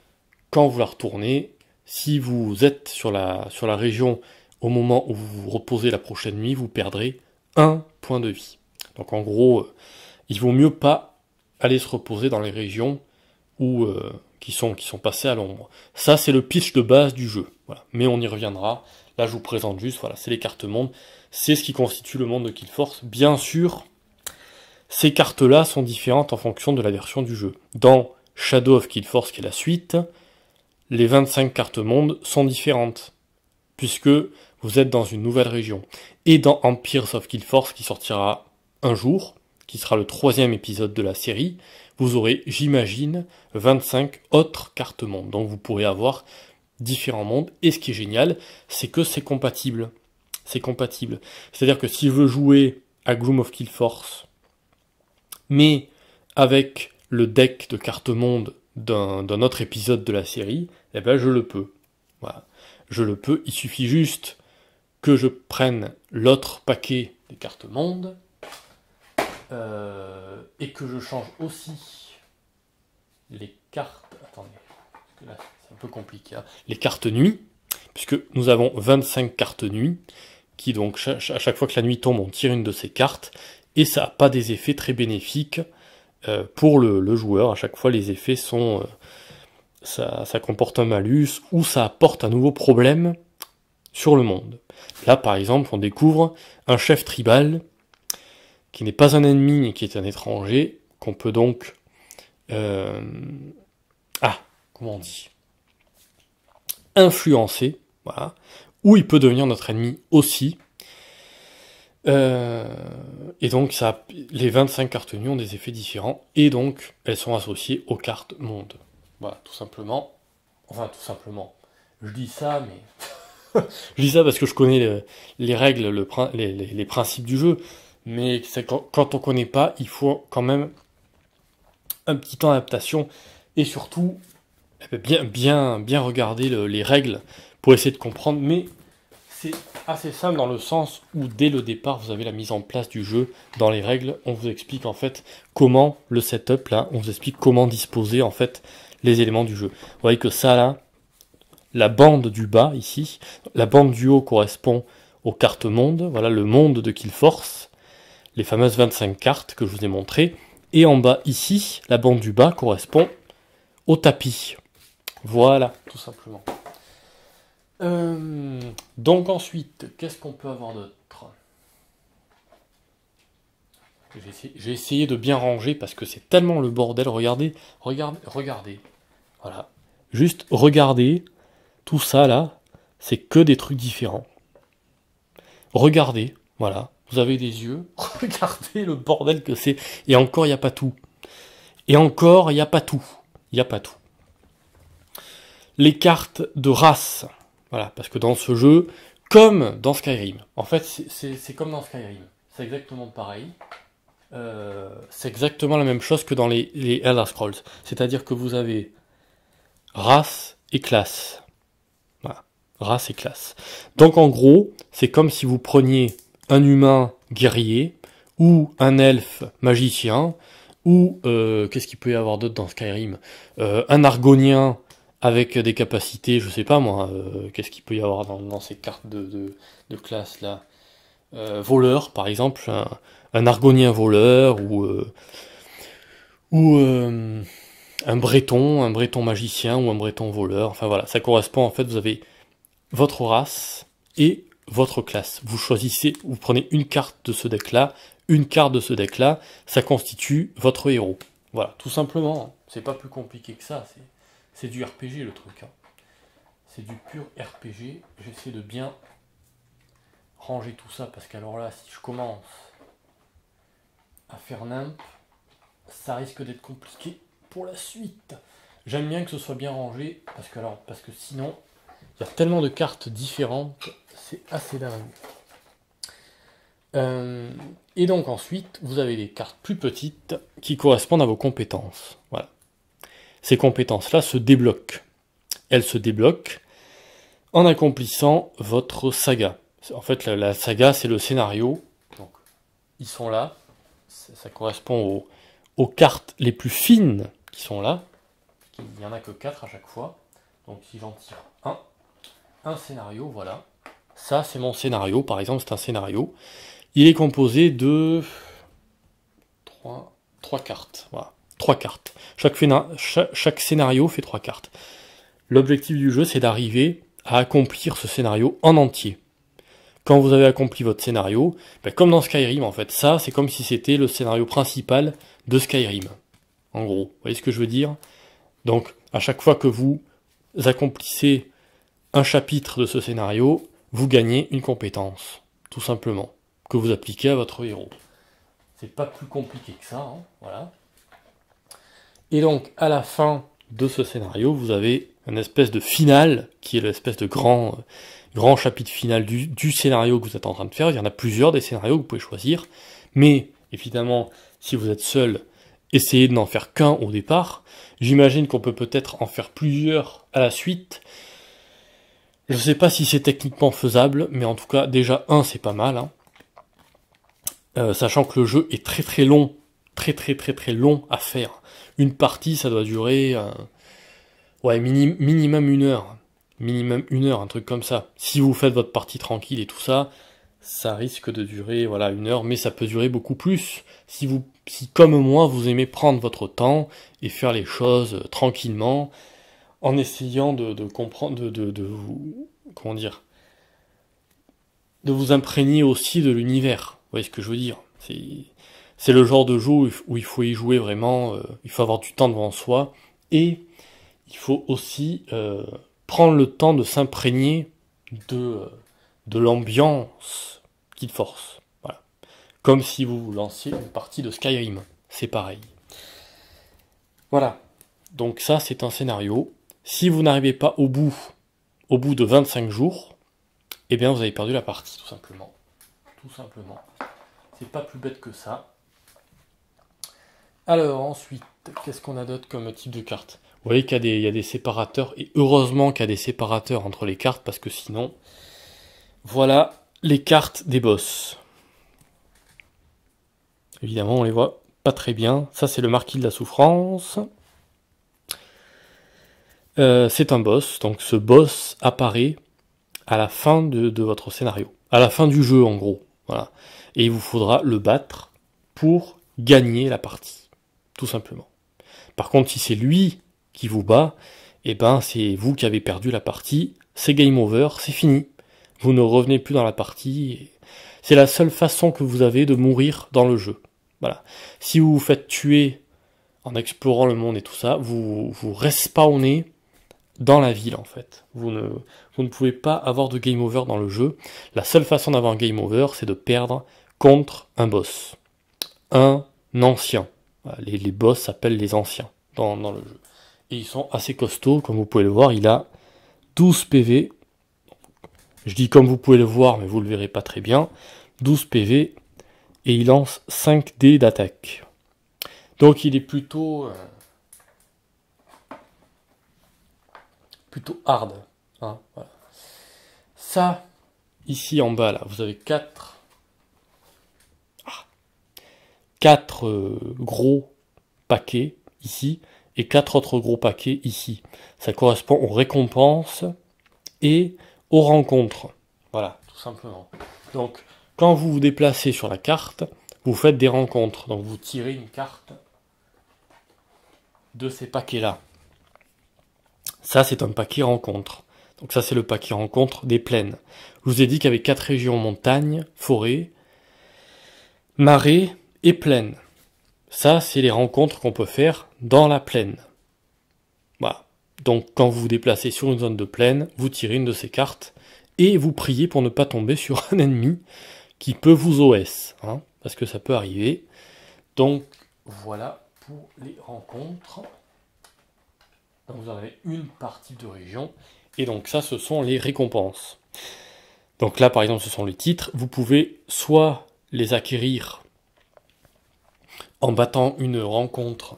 quand vous la retournez, si vous êtes sur la région au moment où vous vous reposez la prochaine nuit, vous perdrez 1 point de vie. Donc en gros, il vaut mieux pas aller se reposer dans les régions qui sont passées à l'ombre. Ça, c'est le pitch de base du jeu. Voilà. Mais on y reviendra. Là, je vous présente juste, voilà, c'est les cartes monde. C'est ce qui constitue le monde de Killforce. Bien sûr, ces cartes-là sont différentes en fonction de la version du jeu. Dans Shadow of Killforce, qui est la suite, les 25 cartes monde sont différentes, puisque vous êtes dans une nouvelle région. Et dans Empires of Killforce, qui sortira un jour, qui sera le 3e épisode de la série, vous aurez, j'imagine, 25 autres cartes monde. Donc vous pourrez avoir différents mondes. Et ce qui est génial, c'est que c'est compatible. C'est compatible. C'est-à-dire que si je veux jouer à Gloom of Killforce, mais avec le deck de cartes monde d'un autre épisode de la série, eh ben je le peux. Voilà. Je le peux. Il suffit juste que je prenne l'autre paquet des cartes monde, et que je change aussi les cartes. Attendez, parce que là c'est un peu compliqué. Hein. Les cartes nuit, puisque nous avons 25 cartes nuit, qui donc à chaque fois que la nuit tombe, on tire une de ces cartes, et ça n'a pas des effets très bénéfiques pour le joueur. À chaque fois, les effets sont ça comporte un malus ou ça apporte un nouveau problème sur le monde. Là, par exemple, on découvre un chef tribal qui n'est pas un ennemi mais qui est un étranger, qu'on peut donc comment on dit, influencer, voilà, ou il peut devenir notre ennemi aussi. Et donc ça, les 25 cartes nues ont des effets différents, et donc elles sont associées aux cartes monde. Voilà, tout simplement. Enfin, tout simplement. Je dis ça, mais... je dis ça parce que je connais les règles, les principes du jeu, mais quand on connaît pas, il faut quand même un petit temps d'adaptation, et surtout, bien regarder les règles pour essayer de comprendre, mais c'est assez simple dans le sens où dès le départ, vous avez la mise en place du jeu. Dans les règles, on vous explique en fait comment le setup là, on vous explique comment disposer en fait les éléments du jeu. Vous voyez que ça là, la bande du bas ici, la bande du haut correspond aux cartes monde, voilà le monde de Killforce, les fameuses 25 cartes que je vous ai montrées, et en bas ici, la bande du bas correspond au tapis. Voilà, tout simplement. Donc ensuite, qu'est-ce qu'on peut avoir d'autre? J'ai essayé de bien ranger parce que c'est tellement le bordel. Regardez. Voilà. Juste regardez. Tout ça là, c'est que des trucs différents. Regardez. Voilà. Vous avez des yeux. Regardez le bordel que c'est. Et encore, il n'y a pas tout. Et encore, il n'y a pas tout. Il n'y a pas tout. Les cartes de race. Voilà, parce que dans ce jeu, comme dans Skyrim, en fait, c'est comme dans Skyrim. C'est exactement pareil. C'est exactement la même chose que dans les Elder Scrolls. C'est-à-dire que vous avez race et classe. Voilà, race et classe. Donc en gros, c'est comme si vous preniez un humain guerrier, ou un elfe magicien, ou, qu'est-ce qu'il peut y avoir d'autre dans Skyrim, un argonien avec des capacités, je sais pas moi, qu'est-ce qu'il peut y avoir dans ces cartes de classe là, voleur par exemple, un argonien voleur, ou un breton magicien, ou un breton voleur, enfin voilà, ça correspond en fait, vous avez votre race et votre classe. Vous choisissez, vous prenez une carte de ce deck là, une carte de ce deck là, ça constitue votre héros. Voilà, tout simplement, c'est pas plus compliqué que ça, c'est du RPG le truc. Hein. C'est du pur RPG. J'essaie de bien ranger tout ça parce qu'alors là, si je commence à faire nimp, ça risque d'être compliqué pour la suite. J'aime bien que ce soit bien rangé parce que sinon, il y a tellement de cartes différentes, c'est assez dingue. Et donc ensuite, vous avez des cartes plus petites qui correspondent à vos compétences. Voilà. Ces compétences-là se débloquent. Elles se débloquent en accomplissant votre saga. En fait, la saga, c'est le scénario. Donc, ils sont là. Ça correspond aux cartes les plus fines qui sont là. Il n'y en a que 4 à chaque fois. Donc, si j'en tire un scénario, voilà. Ça, c'est mon scénario. Par exemple, c'est un scénario. Il est composé de 3 cartes. Voilà. 3 cartes. Chaque scénario fait 3 cartes. L'objectif du jeu, c'est d'arriver à accomplir ce scénario en entier. Quand vous avez accompli votre scénario, comme dans Skyrim en fait, ça c'est comme si c'était le scénario principal de Skyrim. En gros, vous voyez ce que je veux dire? Donc, à chaque fois que vous accomplissez un chapitre de ce scénario, vous gagnez une compétence, tout simplement, que vous appliquez à votre héros. C'est pas plus compliqué que ça, hein, voilà. Et donc, à la fin de ce scénario, vous avez une espèce de finale, qui est l'espèce de grand chapitre final du scénario que vous êtes en train de faire. Il y en a plusieurs des scénarios que vous pouvez choisir, mais évidemment, si vous êtes seul, essayez de n'en faire qu'un au départ. J'imagine qu'on peut peut-être en faire plusieurs à la suite. Je sais pas si c'est techniquement faisable, mais en tout cas, déjà un, c'est pas mal, hein. Sachant que le jeu est très très long, très long à faire. Une partie, ça doit durer, minimum 1 heure. Minimum 1 heure, un truc comme ça. Si vous faites votre partie tranquille et tout ça, ça risque de durer, 1 heure, mais ça peut durer beaucoup plus. Si comme moi, vous aimez prendre votre temps et faire les choses tranquillement, en essayant de comprendre, de vous, comment dire, de vous imprégner aussi de l'univers. Vous voyez ce que je veux dire? C'est le genre de jeu où il faut y jouer vraiment, il faut avoir du temps devant soi, et il faut aussi prendre le temps de s'imprégner de l'ambiance Kid Force. Voilà. Comme si vous lanciez une partie de Skyrim. C'est pareil. Voilà. Donc ça, c'est un scénario. Si vous n'arrivez pas au bout de 25 jours, eh bien vous avez perdu la partie, tout simplement. Tout simplement. C'est pas plus bête que ça. Alors ensuite, qu'est-ce qu'on a d'autre comme type de carte? Vous voyez qu'il y a des séparateurs, et heureusement qu'il y a des séparateurs entre les cartes, parce que sinon, voilà les cartes des boss. Évidemment, on les voit pas très bien. Ça, c'est le marquis de la souffrance. C'est un boss, donc ce boss apparaît à la fin de votre scénario. À la fin du jeu, en gros. Voilà. Et il vous faudra le battre pour gagner la partie. Tout simplement. Par contre, si c'est lui qui vous bat, eh ben c'est vous qui avez perdu la partie, c'est game over, c'est fini. Vous ne revenez plus dans la partie. C'est la seule façon que vous avez de mourir dans le jeu. Voilà. Si vous vous faites tuer en explorant le monde et tout ça, vous respawnez dans la ville en fait. Vous ne pouvez pas avoir de game over dans le jeu. La seule façon d'avoir un game over, c'est de perdre contre un boss. Un ancien. Voilà, les boss s'appellent les anciens dans le jeu. Et ils sont assez costauds, comme vous pouvez le voir, il a 12 PV. Je dis comme vous pouvez le voir, mais vous le verrez pas très bien. 12 PV, et il lance 5 dés d'attaque. Donc il est plutôt hard. Hein, voilà. Ça, ici en bas, là, vous avez 4 gros paquets ici, et 4 autres gros paquets ici. Ça correspond aux récompenses et aux rencontres. Voilà, tout simplement. Donc, quand vous vous déplacez sur la carte, vous faites des rencontres. Donc, vous tirez une carte de ces paquets-là. Ça, c'est un paquet rencontre. Donc ça, c'est le paquet rencontre des plaines. Je vous ai dit qu'il y avait 4 régions: montagne, forêt, marais et plaine. Ça, c'est les rencontres qu'on peut faire dans la plaine. Voilà. Donc, quand vous vous déplacez sur une zone de plaine, vous tirez une de ces cartes et vous priez pour ne pas tomber sur un ennemi qui peut vous OS, hein, parce que ça peut arriver. Donc, voilà pour les rencontres. Donc, vous en avez une partie de région. Et donc, ça, ce sont les récompenses. Donc là, par exemple, ce sont les titres. Vous pouvez soit les acquérir en battant une rencontre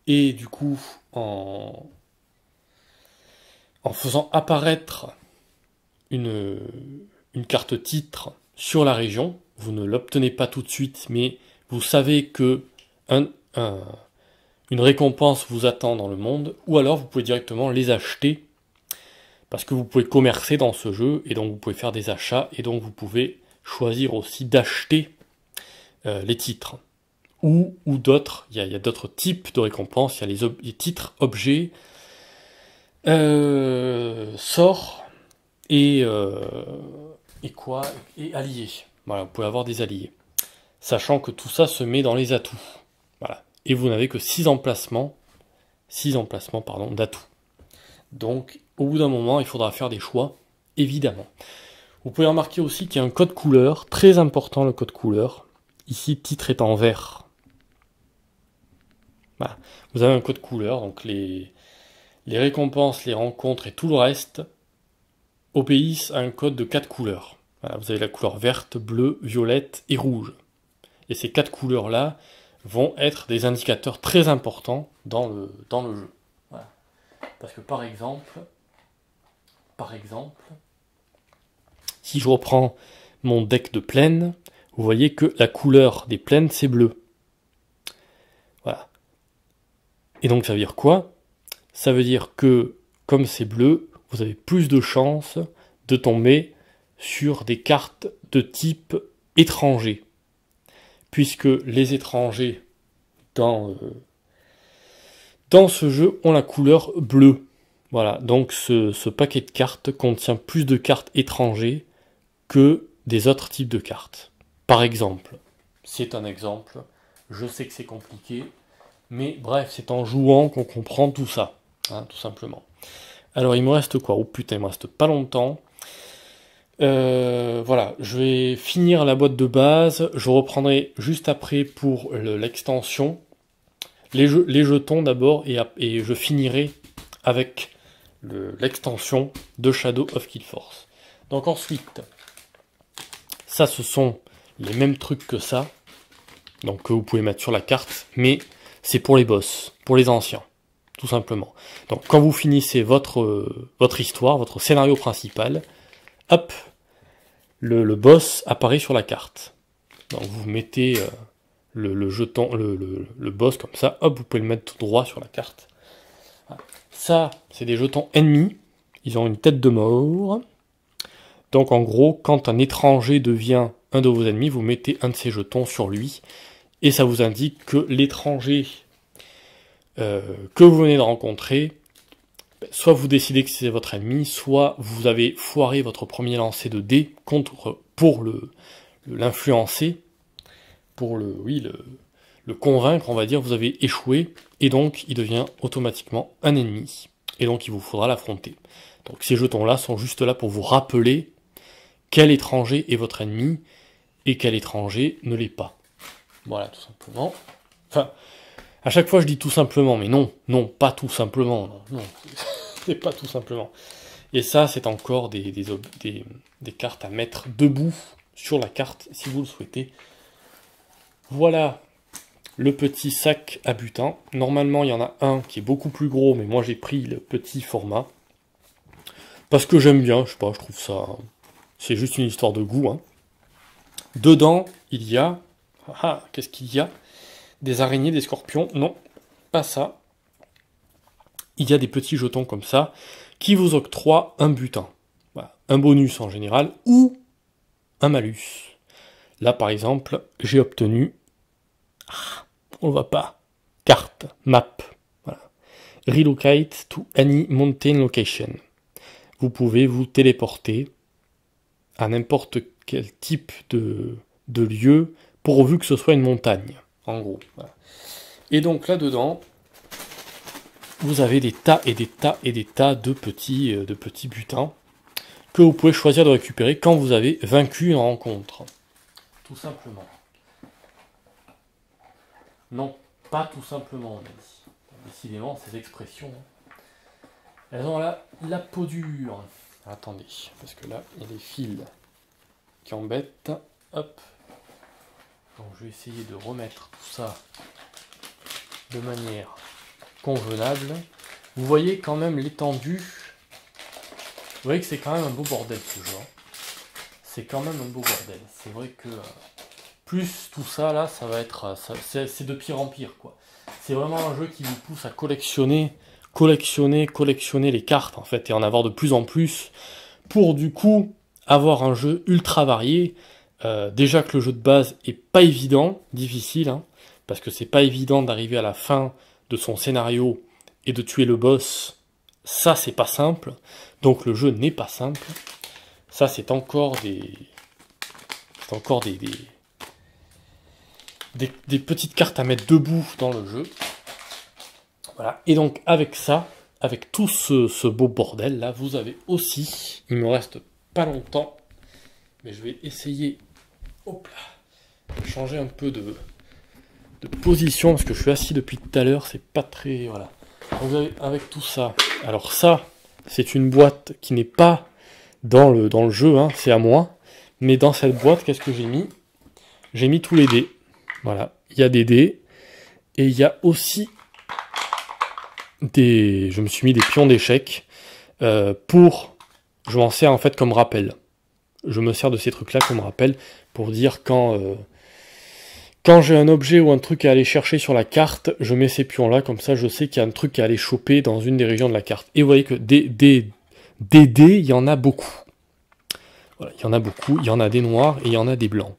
et du coup en faisant apparaître une carte titre sur la région. Vous ne l'obtenez pas tout de suite, mais vous savez que une récompense vous attend dans le monde, ou alors vous pouvez directement les acheter, parce que vous pouvez commercer dans ce jeu, et donc vous pouvez faire des achats, et donc vous pouvez choisir aussi d'acheter les titres. Ou d'autres, il y a d'autres types de récompenses, il y a les titres, objets, sorts, et alliés. Voilà, vous pouvez avoir des alliés. Sachant que tout ça se met dans les atouts. Voilà. Et vous n'avez que 6 emplacements d'atouts. Donc, au bout d'un moment, il faudra faire des choix, évidemment. Vous pouvez remarquer aussi qu'il y a un code couleur, très important le code couleur. Ici, titre est en vert. Voilà. Vous avez un code couleur, donc les récompenses, les rencontres et tout le reste obéissent à un code de 4 couleurs. Voilà, vous avez la couleur verte, bleue, violette et rouge. Et ces 4 couleurs-là vont être des indicateurs très importants dans le jeu. Voilà. Parce que par exemple, si je reprends mon deck de plaine, vous voyez que la couleur des plaines, c'est bleu. Voilà. Et donc ça veut dire quoi? Ça veut dire que, comme c'est bleu, vous avez plus de chances de tomber sur des cartes de type étranger. Puisque les étrangers dans ce jeu ont la couleur bleue. Voilà, donc ce paquet de cartes contient plus de cartes étrangers que des autres types de cartes. Par exemple, c'est un exemple, je sais que c'est compliqué, mais bref, c'est en jouant qu'on comprend tout ça, hein, tout simplement. Alors il me reste quoi? Oh putain, il me reste pas longtemps. Voilà, je vais finir la boîte de base, je reprendrai juste après pour l'extension, les jetons d'abord, et je finirai avec l'extension de Shadow of Killforce. Donc ensuite, ça ce sont les mêmes trucs que ça, donc que vous pouvez mettre sur la carte, mais c'est pour les boss, pour les anciens, tout simplement. Donc quand vous finissez votre histoire, votre scénario principal, hop, le boss apparaît sur la carte. Donc vous mettez le jeton, le boss comme ça, hop, vous pouvez le mettre tout droit sur la carte. Ça, c'est des jetons ennemis, ils ont une tête de mort. Donc en gros, quand un étranger devient un de vos ennemis, vous mettez un de ces jetons sur lui, et ça vous indique que l'étranger que vous venez de rencontrer, soit vous décidez que c'est votre ennemi, soit vous avez foiré votre premier lancer de dés pour l'influencer, pour le convaincre, on va dire, vous avez échoué, et donc il devient automatiquement un ennemi, et donc il vous faudra l'affronter. Donc ces jetons-là sont juste là pour vous rappeler quel étranger est votre ennemi, et quel étranger ne l'est pas. Voilà, tout simplement. Enfin, à chaque fois je dis tout simplement, mais non, pas tout simplement, non, c'est pas tout simplement. Et ça, c'est encore des cartes à mettre debout sur la carte, si vous le souhaitez. Voilà le petit sac à butin. Normalement, il y en a un qui est beaucoup plus gros, mais moi j'ai pris le petit format. Parce que j'aime bien, je sais pas, je trouve ça... C'est juste une histoire de goût, hein. Dedans, il y a... Ah, qu'est-ce qu'il y a? Des araignées, des scorpions? Non, pas ça. Il y a des petits jetons comme ça, qui vous octroient un butin. Voilà. Un bonus en général, ou un malus. Là, par exemple, j'ai obtenu... Ah, on ne voit pas. Carte, map. Voilà. Relocate to any mountain location. Vous pouvez vous téléporter à n'importe quel type de lieu, pourvu que ce soit une montagne, en gros. Voilà. Et donc là-dedans, vous avez des tas et des tas et des tas de petits butins que vous pouvez choisir de récupérer quand vous avez vaincu une rencontre. Tout simplement. Non, pas tout simplement, on a dit. Décidément, ces expressions, elles ont la peau dure. Attendez, parce que là, il y a des fils qui embêtent. Hop. Donc je vais essayer de remettre tout ça de manière convenable. Vous voyez quand même l'étendue. Vous voyez que c'est quand même un beau bordel ce jeu. C'est quand même un beau bordel. C'est vrai que plus tout ça là, ça va être... C'est de pire en pire, quoi. C'est vraiment un jeu qui vous pousse à collectionner les cartes en fait, et en avoir de plus en plus, pour du coup avoir un jeu ultra varié. Déjà que le jeu de base est pas évident, difficile, hein, parce que c'est pas évident d'arriver à la fin de son scénario et de tuer le boss, ça c'est pas simple, donc le jeu n'est pas simple, Ça, c'est encore des... C'est encore des petites cartes à mettre debout dans le jeu. Voilà. Et donc, avec ça, avec tout ce beau bordel là, vous avez aussi, il me reste pas longtemps, mais je vais essayer, hop là, de changer un peu de position, parce que je suis assis depuis tout à l'heure, c'est pas très, voilà. Donc, vous avez, avec tout ça, alors ça, c'est une boîte qui n'est pas dans le jeu, hein, c'est à moi, mais dans cette boîte, qu'est-ce que j'ai mis? J'ai mis tous les dés, voilà, il y a des dés, et il y a aussi je me suis mis des pions d'échecs, je m'en sers en fait comme rappel. Je me sers de ces trucs-là comme rappel, pour dire quand j'ai un objet ou un truc à aller chercher sur la carte, je mets ces pions-là, comme ça je sais qu'il y a un truc à aller choper dans une des régions de la carte. Et vous voyez que des dés, il y en a beaucoup. Voilà, il y en a beaucoup, il y en a des noirs et il y en a des blancs.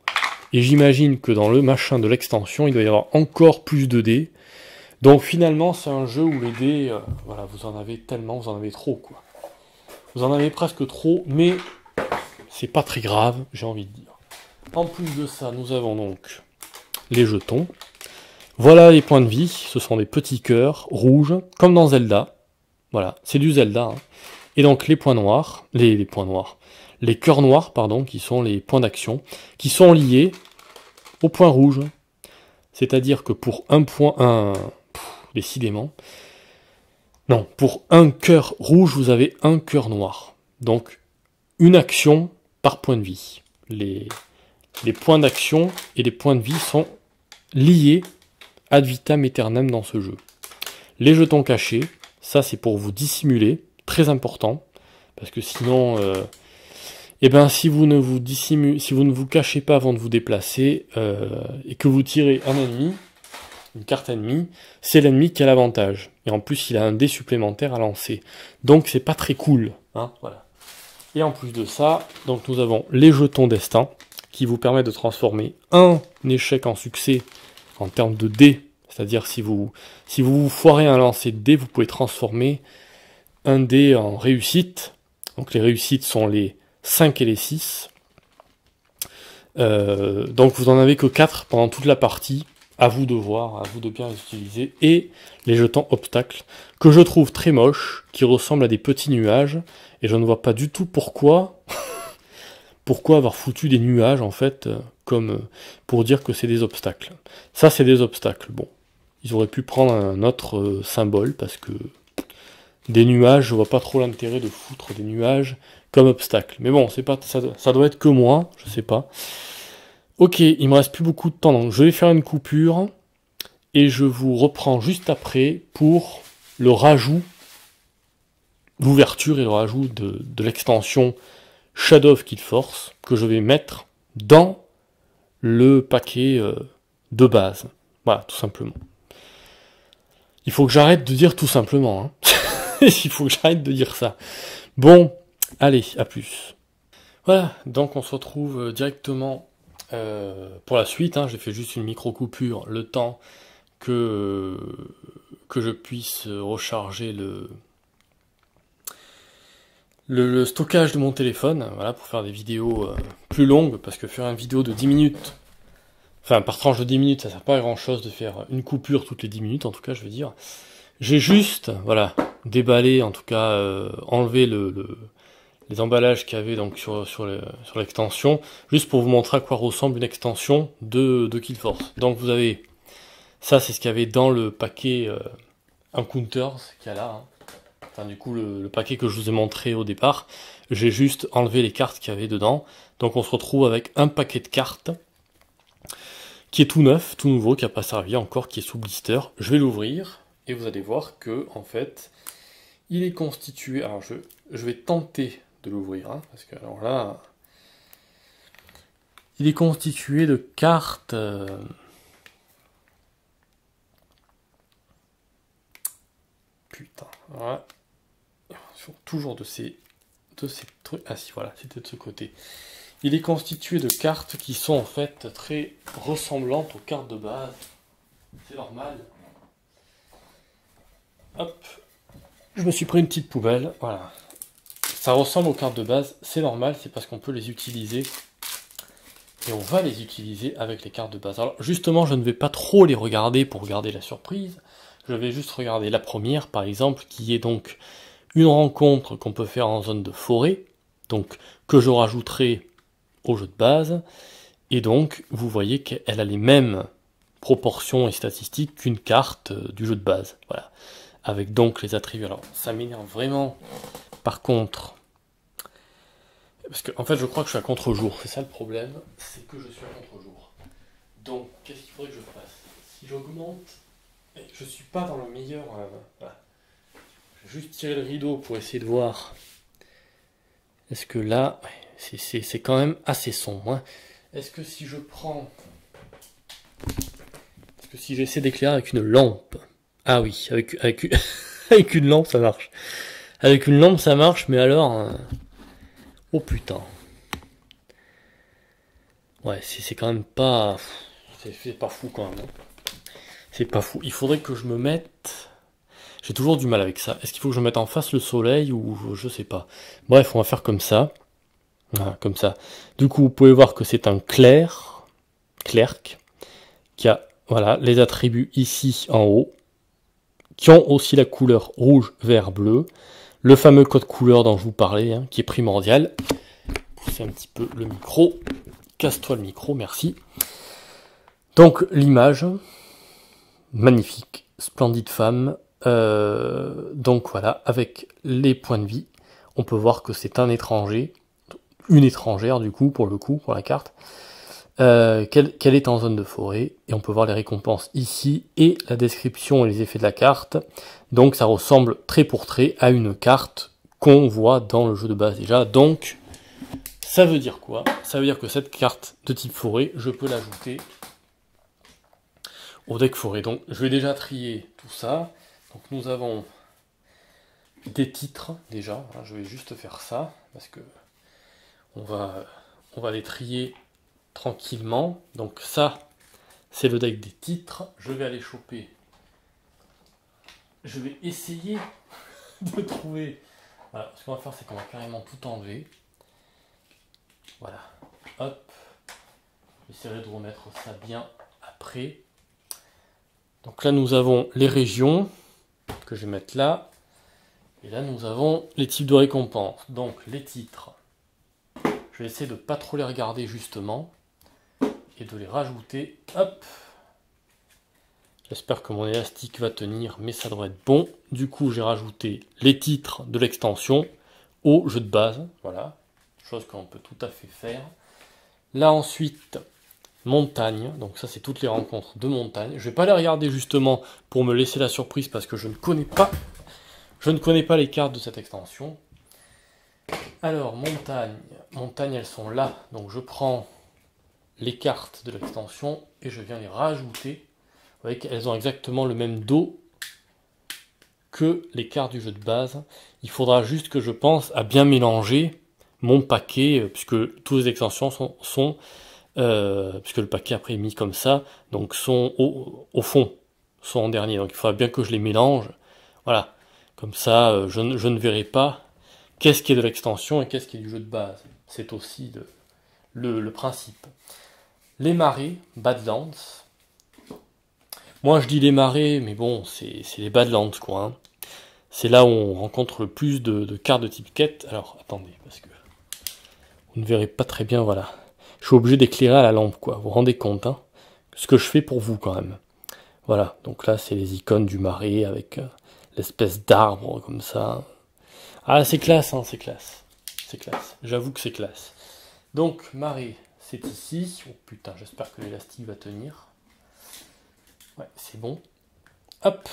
Et j'imagine que dans le machin de l'extension, il doit y avoir encore plus de dés. Donc finalement, c'est un jeu où les dés, voilà, vous en avez tellement, vous en avez trop, quoi. Vous en avez presque trop, mais c'est pas très grave, j'ai envie de dire. En plus de ça, nous avons donc les jetons. Voilà les points de vie, ce sont des petits cœurs rouges, comme dans Zelda. Voilà, c'est du Zelda. Hein. Et donc les points noirs, les points noirs, les cœurs noirs, pardon, qui sont les points d'action, qui sont liés aux points rouges. C'est-à-dire que pour un point, décidément, non, pour un cœur rouge, vous avez un cœur noir. Donc, une action par point de vie. Les points d'action et les points de vie sont liés ad vitam aeternam dans ce jeu. Les jetons cachés, ça c'est pour vous dissimuler, très important, parce que sinon, si vous ne vous cachez pas avant de vous déplacer, et que vous tirez un ennemi, une carte ennemie, c'est l'ennemi qui a l'avantage. Et en plus, il a un dé supplémentaire à lancer. Donc, c'est pas très cool. Hein, voilà. Et en plus de ça, donc nous avons les jetons destin, qui vous permettent de transformer un échec en succès en termes de dés. C'est-à-dire, si vous foirez un lancer de dés, vous pouvez transformer un dé en réussite. Donc, les réussites sont les 5 et les 6. Donc, vous en avez que 4 pendant toute la partie. À vous de voir, à vous de bien les utiliser. Et les jetons obstacles, que je trouve très moches, qui ressemblent à des petits nuages, et je ne vois pas du tout pourquoi avoir foutu des nuages, en fait, comme pour dire que c'est des obstacles. Ça, c'est des obstacles. Bon, ils auraient pu prendre un autre symbole, parce que des nuages, je vois pas trop l'intérêt de foutre des nuages comme obstacles. Mais bon, c'est pas, ça doit être que moi, je sais pas. Ok, il me reste plus beaucoup de temps, donc je vais faire une coupure et je vous reprends juste après pour le rajout, l'ouverture et le rajout de l'extension Shadow of Killforce que je vais mettre dans le paquet de base. Voilà, tout simplement. Il faut que j'arrête de dire tout simplement. Hein. Il faut que j'arrête de dire ça. Bon, allez, à plus. Voilà, donc on se retrouve directement pour la suite, hein, j'ai fait juste une micro-coupure, le temps que je puisse recharger le stockage de mon téléphone, voilà, pour faire des vidéos plus longues, parce que faire une vidéo de 10 minutes, enfin par tranche de 10 minutes, ça sert pas à grand chose de faire une coupure toutes les 10 minutes, en tout cas je veux dire. J'ai juste, voilà, déballé, en tout cas, enlevé les emballages qu'il y avait donc sur l'extension, juste pour vous montrer à quoi ressemble une extension de Killforce. Donc vous avez, ça c'est ce qu'il y avait dans le paquet Encounters qu'il y a là, hein. Enfin du coup le paquet que je vous ai montré au départ, j'ai juste enlevé les cartes qu'il y avait dedans, donc on se retrouve avec un paquet de cartes, qui est tout neuf, tout nouveau, qui n'a pas servi encore, qui est sous blister. Je vais l'ouvrir, et vous allez voir que, en fait, il est constitué, alors je vais tenter de l'ouvrir, hein, parce que alors là, il est constitué de cartes putain, voilà, toujours de ces trucs, ah si voilà, c'était de ce côté. Il est constitué de cartes qui sont en fait très ressemblantes aux cartes de base, c'est normal. Hop, je me suis pris une petite poubelle, voilà. ça ressemble aux cartes de base, c'est normal, c'est parce qu'on peut les utiliser. Et on va les utiliser avec les cartes de base. Alors justement, je ne vais pas trop les regarder pour regarder la surprise. Je vais juste regarder la première, par exemple, qui est donc une rencontre qu'on peut faire en zone de forêt, donc que je rajouterai au jeu de base. Et donc, vous voyez qu'elle a les mêmes proportions et statistiques qu'une carte du jeu de base. Voilà. Avec donc les attributs. Alors, ça m'énerve vraiment. Par contre, parce que en fait, je crois que je suis à contre-jour. C'est ça le problème, c'est que je suis à contre-jour. Donc, qu'est-ce qu'il faudrait que je fasse? Si j'augmente, je suis pas dans le meilleur. Voilà. Je vais juste tirer le rideau pour essayer de voir. Est-ce que là, c'est quand même assez sombre. Hein. Est-ce que si je prends, est-ce que si j'essaie d'éclairer avec une lampe? Ah oui, avec avec une lampe ça marche. Avec une lampe ça marche, mais alors, oh putain. Ouais, c'est quand même pas, c'est pas fou quand même. Hein. C'est pas fou. Il faudrait que je me mette. J'ai toujours du mal avec ça. Est-ce qu'il faut que je mette en face le soleil ou je sais pas. Bref, on va faire comme ça. Voilà, comme ça. Du coup, vous pouvez voir que c'est un clerc, qui a voilà, les attributs ici en haut, qui ont aussi la couleur rouge, vert, bleu. Le fameux code couleur dont je vous parlais, hein, qui est primordial. Pousser un petit peu le micro. Casse-toi le micro, merci. Donc, l'image. Magnifique. Splendide femme. Donc voilà, avec les points de vie, on peut voir que c'est un étranger, une étrangère du coup, pour la carte, qu'elle est en zone de forêt, et on peut voir les récompenses ici, et la description et les effets de la carte. Donc ça ressemble trait pour trait à une carte qu'on voit dans le jeu de base déjà. Donc ça veut dire quoi? Ça veut dire que cette carte de type forêt, je peux l'ajouter au deck forêt. Donc je vais déjà trier tout ça. Donc nous avons des titres déjà, je vais juste faire ça, parce que on va les trier tranquillement. Donc ça, c'est le deck des titres. Je vais aller choper, je vais essayer de trouver, voilà, ce qu'on va faire c'est qu'on va carrément tout enlever. Voilà, hop, j'essaierai de remettre ça bien après. Donc là nous avons les régions, que je vais mettre là. Et là, nous avons les types de récompenses. Donc, les titres. Je vais essayer de ne pas trop les regarder, justement. Et de les rajouter. Hop. J'espère que mon élastique va tenir, mais ça devrait être bon. Du coup, j'ai rajouté les titres de l'extension au jeu de base. Voilà. Chose qu'on peut tout à fait faire. Là, ensuite, montagne. Donc ça, c'est toutes les rencontres de montagne. Je ne vais pas les regarder, justement, pour me laisser la surprise, parce que je ne connais pas... les cartes de cette extension. Alors, montagne, elles sont là. Donc je prends les cartes de l'extension et je viens les rajouter. Vous voyez qu'elles ont exactement le même dos que les cartes du jeu de base. Il faudra juste que je pense à bien mélanger mon paquet, puisque toutes les extensions sont puisque le paquet après est mis comme ça, donc sont au fond, sont en dernier. Donc il faudra bien que je les mélange. Voilà. Comme ça, je ne verrai pas qu'est-ce qui est de l'extension et qu'est-ce qui est du jeu de base. C'est aussi le principe. Les marais, Badlands. Moi, je dis les marais, mais bon, c'est les Badlands, quoi. Hein. C'est là où on rencontre le plus de cartes de type quête. Alors, attendez, parce que vous ne verrez pas très bien, voilà. Je suis obligé d'éclairer à la lampe, quoi. Vous vous rendez compte, hein. Ce que je fais pour vous, quand même. Voilà, donc là, c'est les icônes du marais avec... l'espèce d'arbre comme ça. Ah, c'est classe, hein, c'est classe. C'est classe. J'avoue que c'est classe. Donc, marée, c'est ici. Oh putain, j'espère que l'élastique va tenir. Ouais, c'est bon. Hop.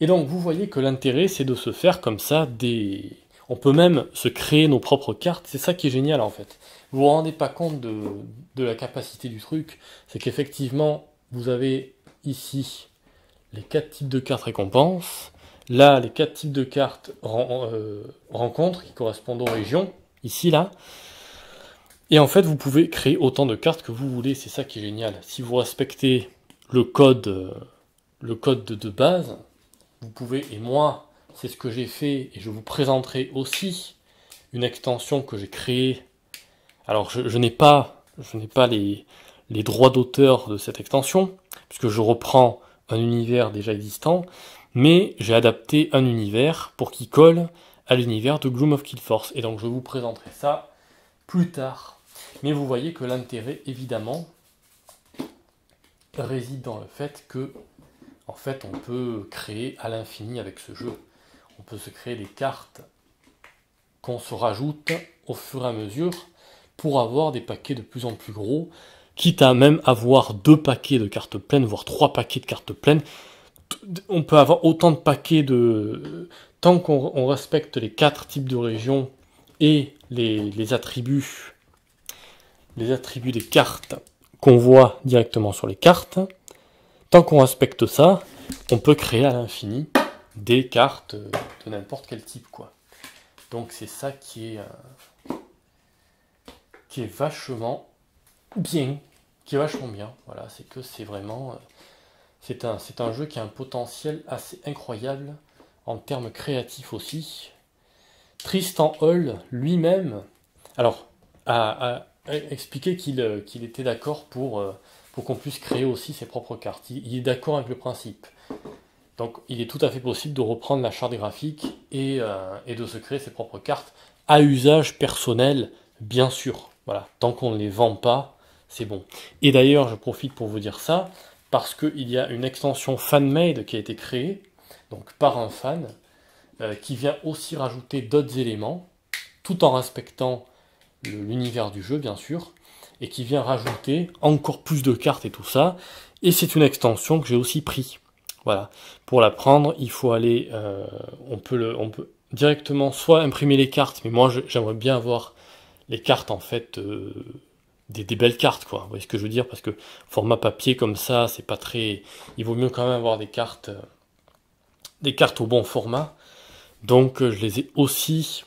Et donc, vous voyez que l'intérêt, c'est de se faire comme ça des... On peut même se créer nos propres cartes. C'est ça qui est génial, en fait. Vous vous rendez pas compte de la capacité du truc. C'est qu'effectivement, vous avez ici... les 4 types de cartes récompenses, là les 4 types de cartes rencontres qui correspondent aux régions, ici là, et en fait vous pouvez créer autant de cartes que vous voulez, c'est ça qui est génial. Si vous respectez le code de base, vous pouvez, et moi c'est ce que j'ai fait, et je vous présenterai aussi une extension que j'ai créée. Alors je n'ai pas les droits d'auteur de cette extension, puisque je reprends un univers déjà existant, mais j'ai adapté un univers pour qu'il colle à l'univers de Gloom of Kill Force. Et donc je vous présenterai ça plus tard. Mais vous voyez que l'intérêt, évidemment, réside dans le fait que, en fait, on peut créer à l'infini avec ce jeu. On peut se créer des cartes qu'on se rajoute au fur et à mesure pour avoir des paquets de plus en plus gros, quitte à même avoir 2 paquets de cartes pleines, voire 3 paquets de cartes pleines. On peut avoir autant de paquets de... Tant qu'on respecte les 4 types de régions et les attributs des cartes qu'on voit directement sur les cartes, tant qu'on respecte ça, on peut créer à l'infini des cartes de n'importe quel type, quoi. Donc c'est ça qui est vachement bien, Voilà, c'est que c'est vraiment, c'est un jeu qui a un potentiel assez incroyable en termes créatifs aussi. Tristan Hall lui-même, alors, a expliqué qu'il était d'accord pour qu'on puisse créer aussi ses propres cartes. Il est d'accord avec le principe. Donc il est tout à fait possible de reprendre la charte graphique et de se créer ses propres cartes à usage personnel, bien sûr. Voilà, tant qu'on ne les vend pas, c'est bon. Et d'ailleurs, je profite pour vous dire ça, parce qu'il y a une extension fan-made qui a été créée, donc par un fan, qui vient aussi rajouter d'autres éléments, tout en respectant l'univers du jeu, bien sûr, et qui vient rajouter encore plus de cartes et tout ça. Et c'est une extension que j'ai aussi pris. Voilà. Pour la prendre, il faut aller, on peut directement soit imprimer les cartes, mais moi j'aimerais bien avoir les cartes en fait, des belles cartes, quoi. Vous voyez ce que je veux dire? Parce que format papier comme ça, c'est pas très. Il vaut mieux quand même avoir des cartes au bon format. Donc je les ai aussi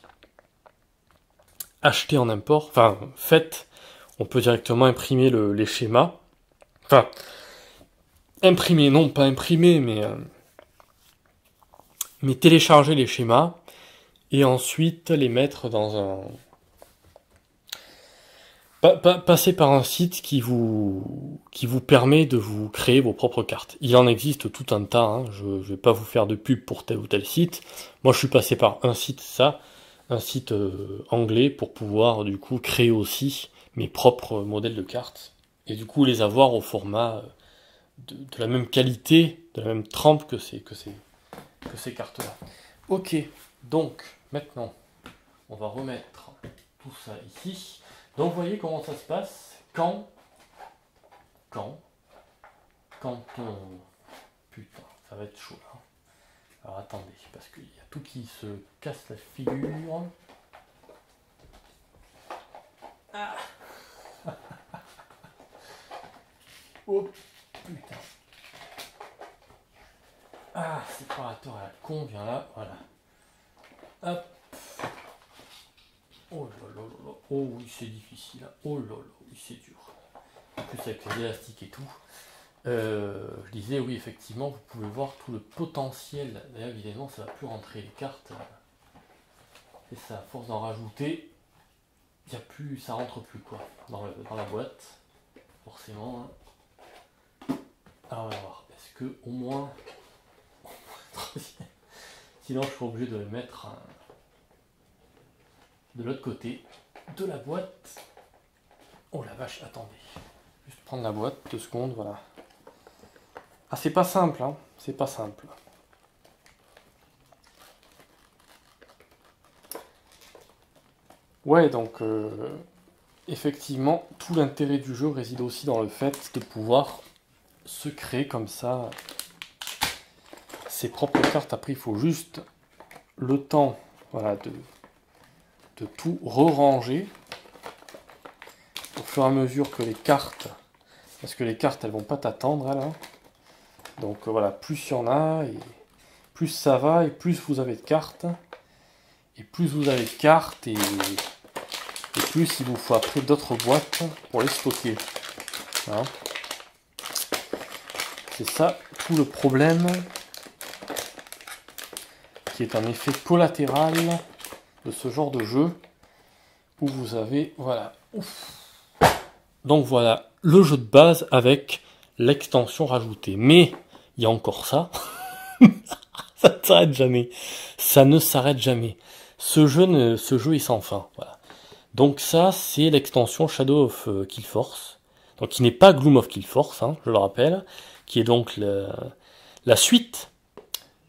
achetées en import, enfin faites. On peut directement imprimer les schémas. Enfin, imprimer, non pas imprimer, mais télécharger les schémas et ensuite les mettre dans un... Passer par un site qui vous permet de vous créer vos propres cartes. Il en existe tout un tas, hein. Je vais pas vous faire de pub pour tel ou tel site. Moi je suis passé par un site, un site anglais pour pouvoir du coup créer aussi mes propres modèles de cartes et du coup les avoir au format de la même qualité, de la même trempe que ces cartes-là. Ok, donc maintenant on va remettre tout ça ici. Donc vous voyez comment ça se passe quand on... Putain, ça va être chaud là. Alors attendez, parce qu'il y a tout qui se casse la figure. Ah. Oh putain. Ah, séparateur à la con, viens là, voilà. Hop. Oh là là là là. Oh oui, c'est difficile. Oh là là, oui, c'est dur. En plus avec les élastiques et tout. Je disais, oui, effectivement, vous pouvez voir tout le potentiel. D'ailleurs, évidemment, ça va plus rentrer les cartes. Et ça, à force d'en rajouter, y a plus, ça rentre plus quoi dans la boîte. Forcément. Hein. Alors, on va voir. Est-ce que au moins. Sinon, je suis obligé de le mettre de l'autre côté de la boîte. Oh la vache, attendez. Juste prendre la boîte, 2 secondes, voilà. Ah, c'est pas simple, hein. C'est pas simple. Ouais, donc, effectivement, tout l'intérêt du jeu réside aussi dans le fait de pouvoir se créer comme ça ses propres cartes. Après, il faut juste le temps, voilà, de tout re-ranger au fur et à mesure que les cartes, parce que les cartes elles vont pas t'attendre là. Donc voilà, plus il y en a et plus ça va et plus vous avez de cartes et plus vous avez de cartes et plus il vous faut après d'autres boîtes pour les stocker. Hein. C'est ça tout le problème qui qui est un effet collatéral de ce genre de jeu, où vous avez, voilà. Ouf. Donc voilà, le jeu de base avec l'extension rajoutée. Mais, il y a encore ça. Ça ne s'arrête jamais. Ça ne s'arrête jamais. Ce jeu est sans fin. Voilà. Donc ça, c'est l'extension Shadow of Killforce. Donc qui n'est pas Gloom of Killforce, hein, je le rappelle. Qui est donc la suite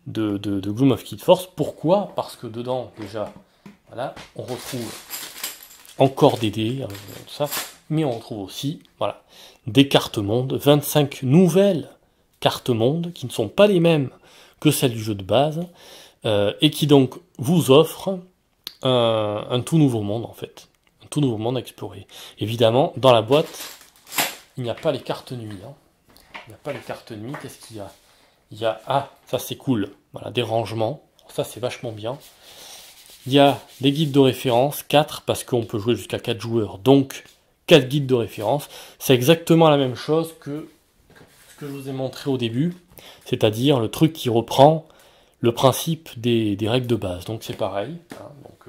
de Gloom of Killforce. Pourquoi? Parce que dedans, déjà, voilà, on retrouve encore des dés, tout ça. Mais on retrouve aussi, voilà, des cartes mondes, 25 nouvelles cartes mondes qui ne sont pas les mêmes que celles du jeu de base, et qui donc vous offrent un tout nouveau monde en fait, un tout nouveau monde à explorer. Évidemment, dans la boîte, il n'y a pas les cartes nuit. Hein. Il n'y a pas les cartes nuit. Qu'est-ce qu'il y a? Il y a, ah, ça c'est cool, voilà, des rangements, ça c'est vachement bien. Il y a des guides de référence, 4, parce qu'on peut jouer jusqu'à 4 joueurs, donc 4 guides de référence. C'est exactement la même chose que ce que je vous ai montré au début, c'est-à-dire le truc qui reprend le principe des règles de base. Donc c'est pareil, hein, donc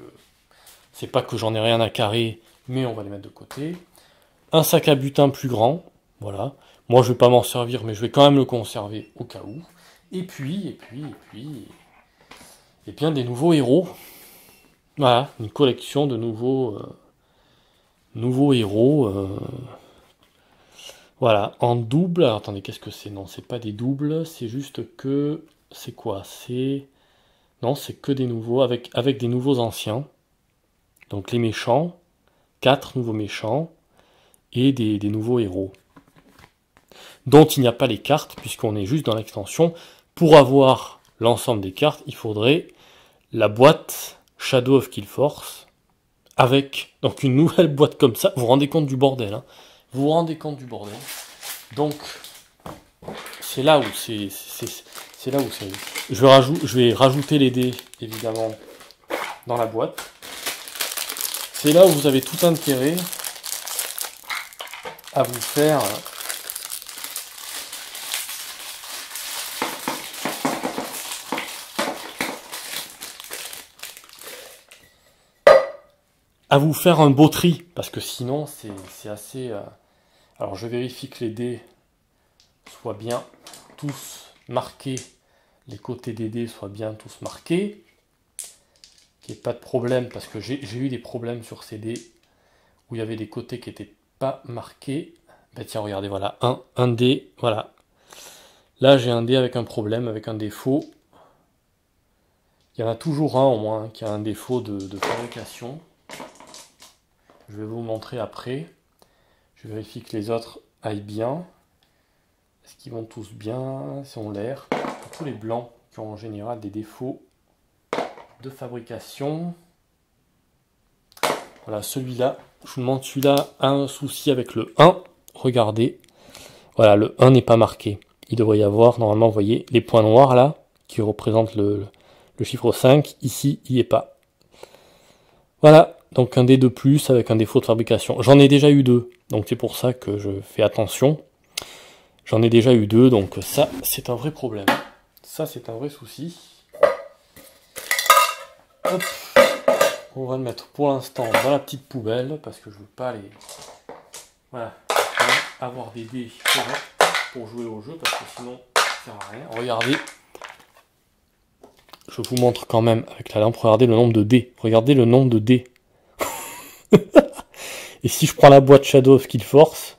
c'est pas que j'en ai rien à carrer, mais on va les mettre de côté. Un sac à butin plus grand, voilà. Moi je vais pas m'en servir, mais je vais quand même le conserver au cas où. Et puis, et bien des nouveaux héros. Voilà, une collection de nouveaux héros. Voilà, en double. Alors, attendez, qu'est-ce que c'est? Non, c'est pas des doubles, c'est juste que... C'est quoi? C'est... Non, c'est que des nouveaux, avec des nouveaux anciens. Donc les méchants, 4 nouveaux méchants, et des nouveaux héros. Dont il n'y a pas les cartes, puisqu'on est juste dans l'extension. Pour avoir l'ensemble des cartes, il faudrait la boîte Shadow of Killforce, avec donc une nouvelle boîte comme ça. Vous vous rendez compte du bordel, hein? Vous vous rendez compte du bordel. Donc, c'est là où c'est là où c'est. Je vais rajouter les dés, évidemment, dans la boîte. C'est là où vous avez tout intérêt à vous faire un beau tri, parce que sinon c'est assez... Alors je vérifie que les dés soient bien tous marqués, les côtés des dés soient bien tous marqués, qu'il n'y ait pas de problème, parce que j'ai eu des problèmes sur ces dés, où il y avait des côtés qui n'étaient pas marqués. Ben tiens, regardez, voilà, un dé, voilà. Là j'ai un dé avec un problème, avec un défaut. Il y en a toujours un au moins, hein, qui a un défaut de fabrication. Je vais vous montrer après. Je vérifie que les autres aillent bien. Est-ce qu'ils vont tous bien? Si on l'air. Tous les blancs qui ont en général des défauts de fabrication. Voilà, celui-là. Je vous montre, celui-là a un souci avec le 1. Regardez. Voilà, le 1 n'est pas marqué. Il devrait y avoir, normalement, vous voyez, les points noirs là, qui représentent le chiffre 5. Ici, il n'y est pas. Voilà. Donc un dé de plus avec un défaut de fabrication. J'en ai déjà eu 2, donc c'est pour ça que je fais attention. J'en ai déjà eu 2, donc ça c'est un vrai problème. Ça c'est un vrai souci. Hop. On va le mettre pour l'instant dans la petite poubelle, parce que je veux pas les... Voilà. Avoir des dés corrects pour jouer au jeu, parce que sinon ça sert à rien. Regardez. Je vous montre quand même avec la lampe, regardez le nombre de dés. Regardez le nombre de dés. Et si je prends la boîte Shadow of Killforce,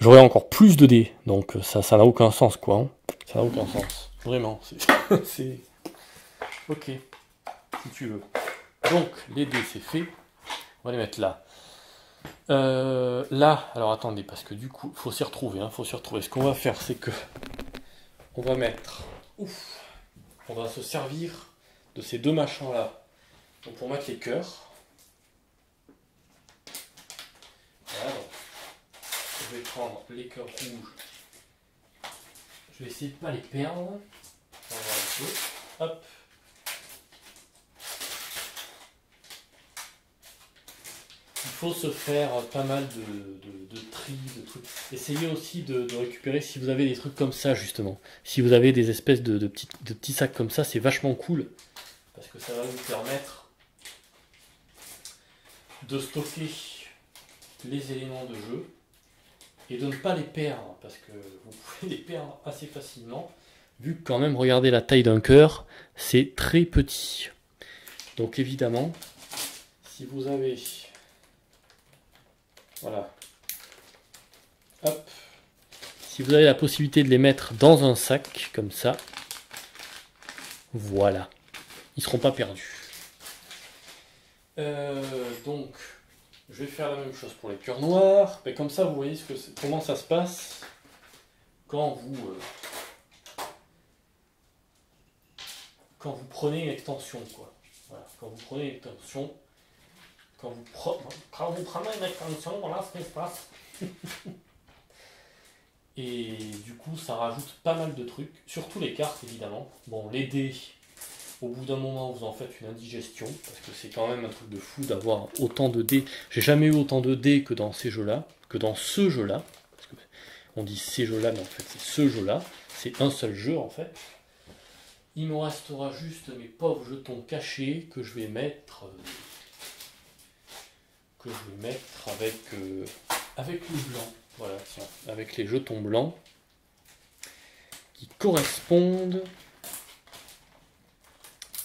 j'aurai encore plus de dés. Donc ça n'a aucun sens, quoi. Hein. Ça n'a aucun sens. Vraiment. C'est... Ok. Si tu veux. Donc, les dés, c'est fait. On va les mettre là. Là, alors attendez, parce que du coup, il faut s'y retrouver. Hein, faut s'y retrouver. Ce qu'on va faire, c'est que... On va mettre... Ouf. On va se servir de ces deux machins-là. Donc, pour mettre les cœurs. Voilà, donc, je vais prendre les cœurs rouges. Je vais essayer de ne pas les perdre. On va voir un peu. Hop. Il faut se faire pas mal de tri, de trucs. Essayez aussi de récupérer si vous avez des trucs comme ça, justement. Si vous avez des espèces de petits sacs comme ça, c'est vachement cool. parce que ça va vous permettre de stocker les éléments de jeu et de ne pas les perdre, parce que vous pouvez les perdre assez facilement, vu que quand même, regardez la taille d'un cœur, c'est très petit. Donc évidemment, si vous avez, voilà, hop, si vous avez la possibilité de les mettre dans un sac, comme ça, voilà, ils ne seront pas perdus. Donc, je vais faire la même chose pour les cœurs noirs. Mais comme ça, vous voyez comment ça se passe quand vous prenez une extension, quoi. Voilà, quand vous prenez une extension, quand vous prenez une extension, voilà ce qui se passe. Et du coup, ça rajoute pas mal de trucs, surtout les cartes, évidemment. Bon, les dés, au bout d'un moment, vous en faites une indigestion, parce que c'est quand même un truc de fou d'avoir autant de dés. J'ai jamais eu autant de dés que dans ces jeux-là, que dans ce jeu-là. Parce que on dit ces jeux-là, mais en fait, c'est ce jeu-là. C'est un seul jeu, en fait. Il me restera juste mes pauvres jetons cachés que je vais mettre avec le blanc. Voilà, tiens, avec les jetons blancs qui correspondent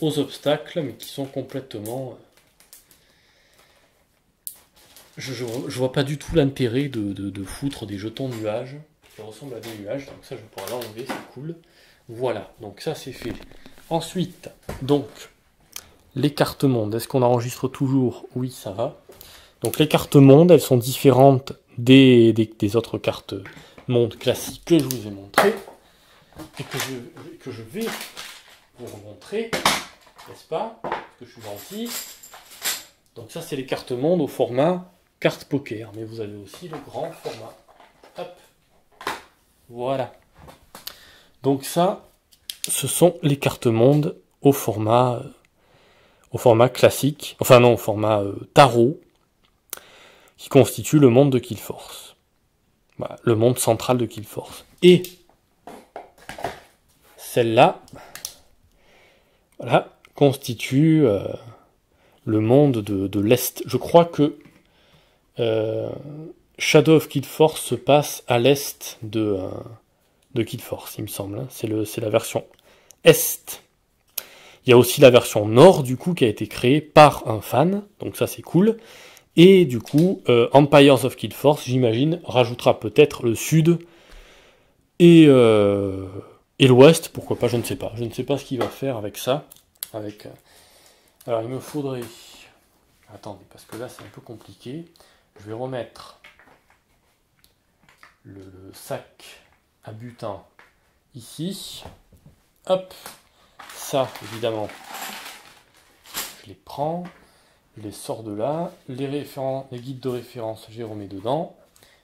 aux obstacles, mais qui sont complètement... Je vois pas du tout l'intérêt de foutre des jetons nuages qui ressemblent à des nuages, donc ça je pourrais l'enlever, c'est cool. Voilà, donc ça c'est fait. Ensuite, donc, les cartes mondes, est-ce qu'on enregistre toujours? Oui, ça va. Donc les cartes mondes, elles sont différentes des autres cartes mondes classiques que je vous ai montrées, et que je vais vous remontrer, n'est-ce pas? Parce que je suis gentil. Donc ça c'est les cartes mondes au format carte poker, mais vous avez aussi le grand format. Hop, voilà. Donc ça, ce sont les cartes mondes au format classique, enfin non, au format tarot, qui constitue le monde de Killforce. Voilà, le monde central de Killforce. Et celle-là, voilà, constitue le monde de l'Est. Je crois que Shadow of Killforce se passe à l'Est de Killforce, il me semble. Hein. C'est la version Est. Il y a aussi la version Nord, du coup, qui a été créée par un fan. Donc ça, c'est cool. Et du coup, Empires of Killforce, j'imagine, rajoutera peut-être le Sud et l'Ouest. Pourquoi pas, je ne sais pas. Je ne sais pas ce qu'il va faire avec ça. Alors, il me faudrait... Attendez, parce que là, c'est un peu compliqué. Je vais remettre le sac à butin ici. Hop. Ça, évidemment, je les prends. Je les sors de là. Les guides de référence, je les remets dedans.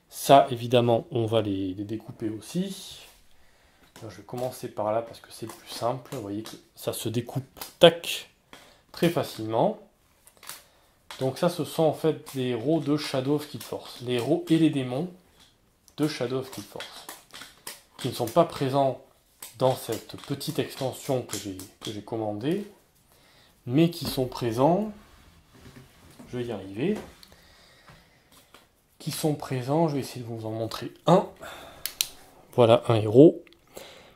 Ça, évidemment, on va les découper aussi. Alors, je vais commencer par là parce que c'est le plus simple. Vous voyez que ça se découpe, tac, très facilement. Donc ça, ce sont en fait les héros de Shadow of Killforce. Les héros et les démons de Shadow of Killforce. Qui ne sont pas présents dans cette petite extension que j'ai commandée, mais qui sont présents... Je vais y arriver. Qui sont présents, je vais essayer de vous en montrer un. Voilà, un héros.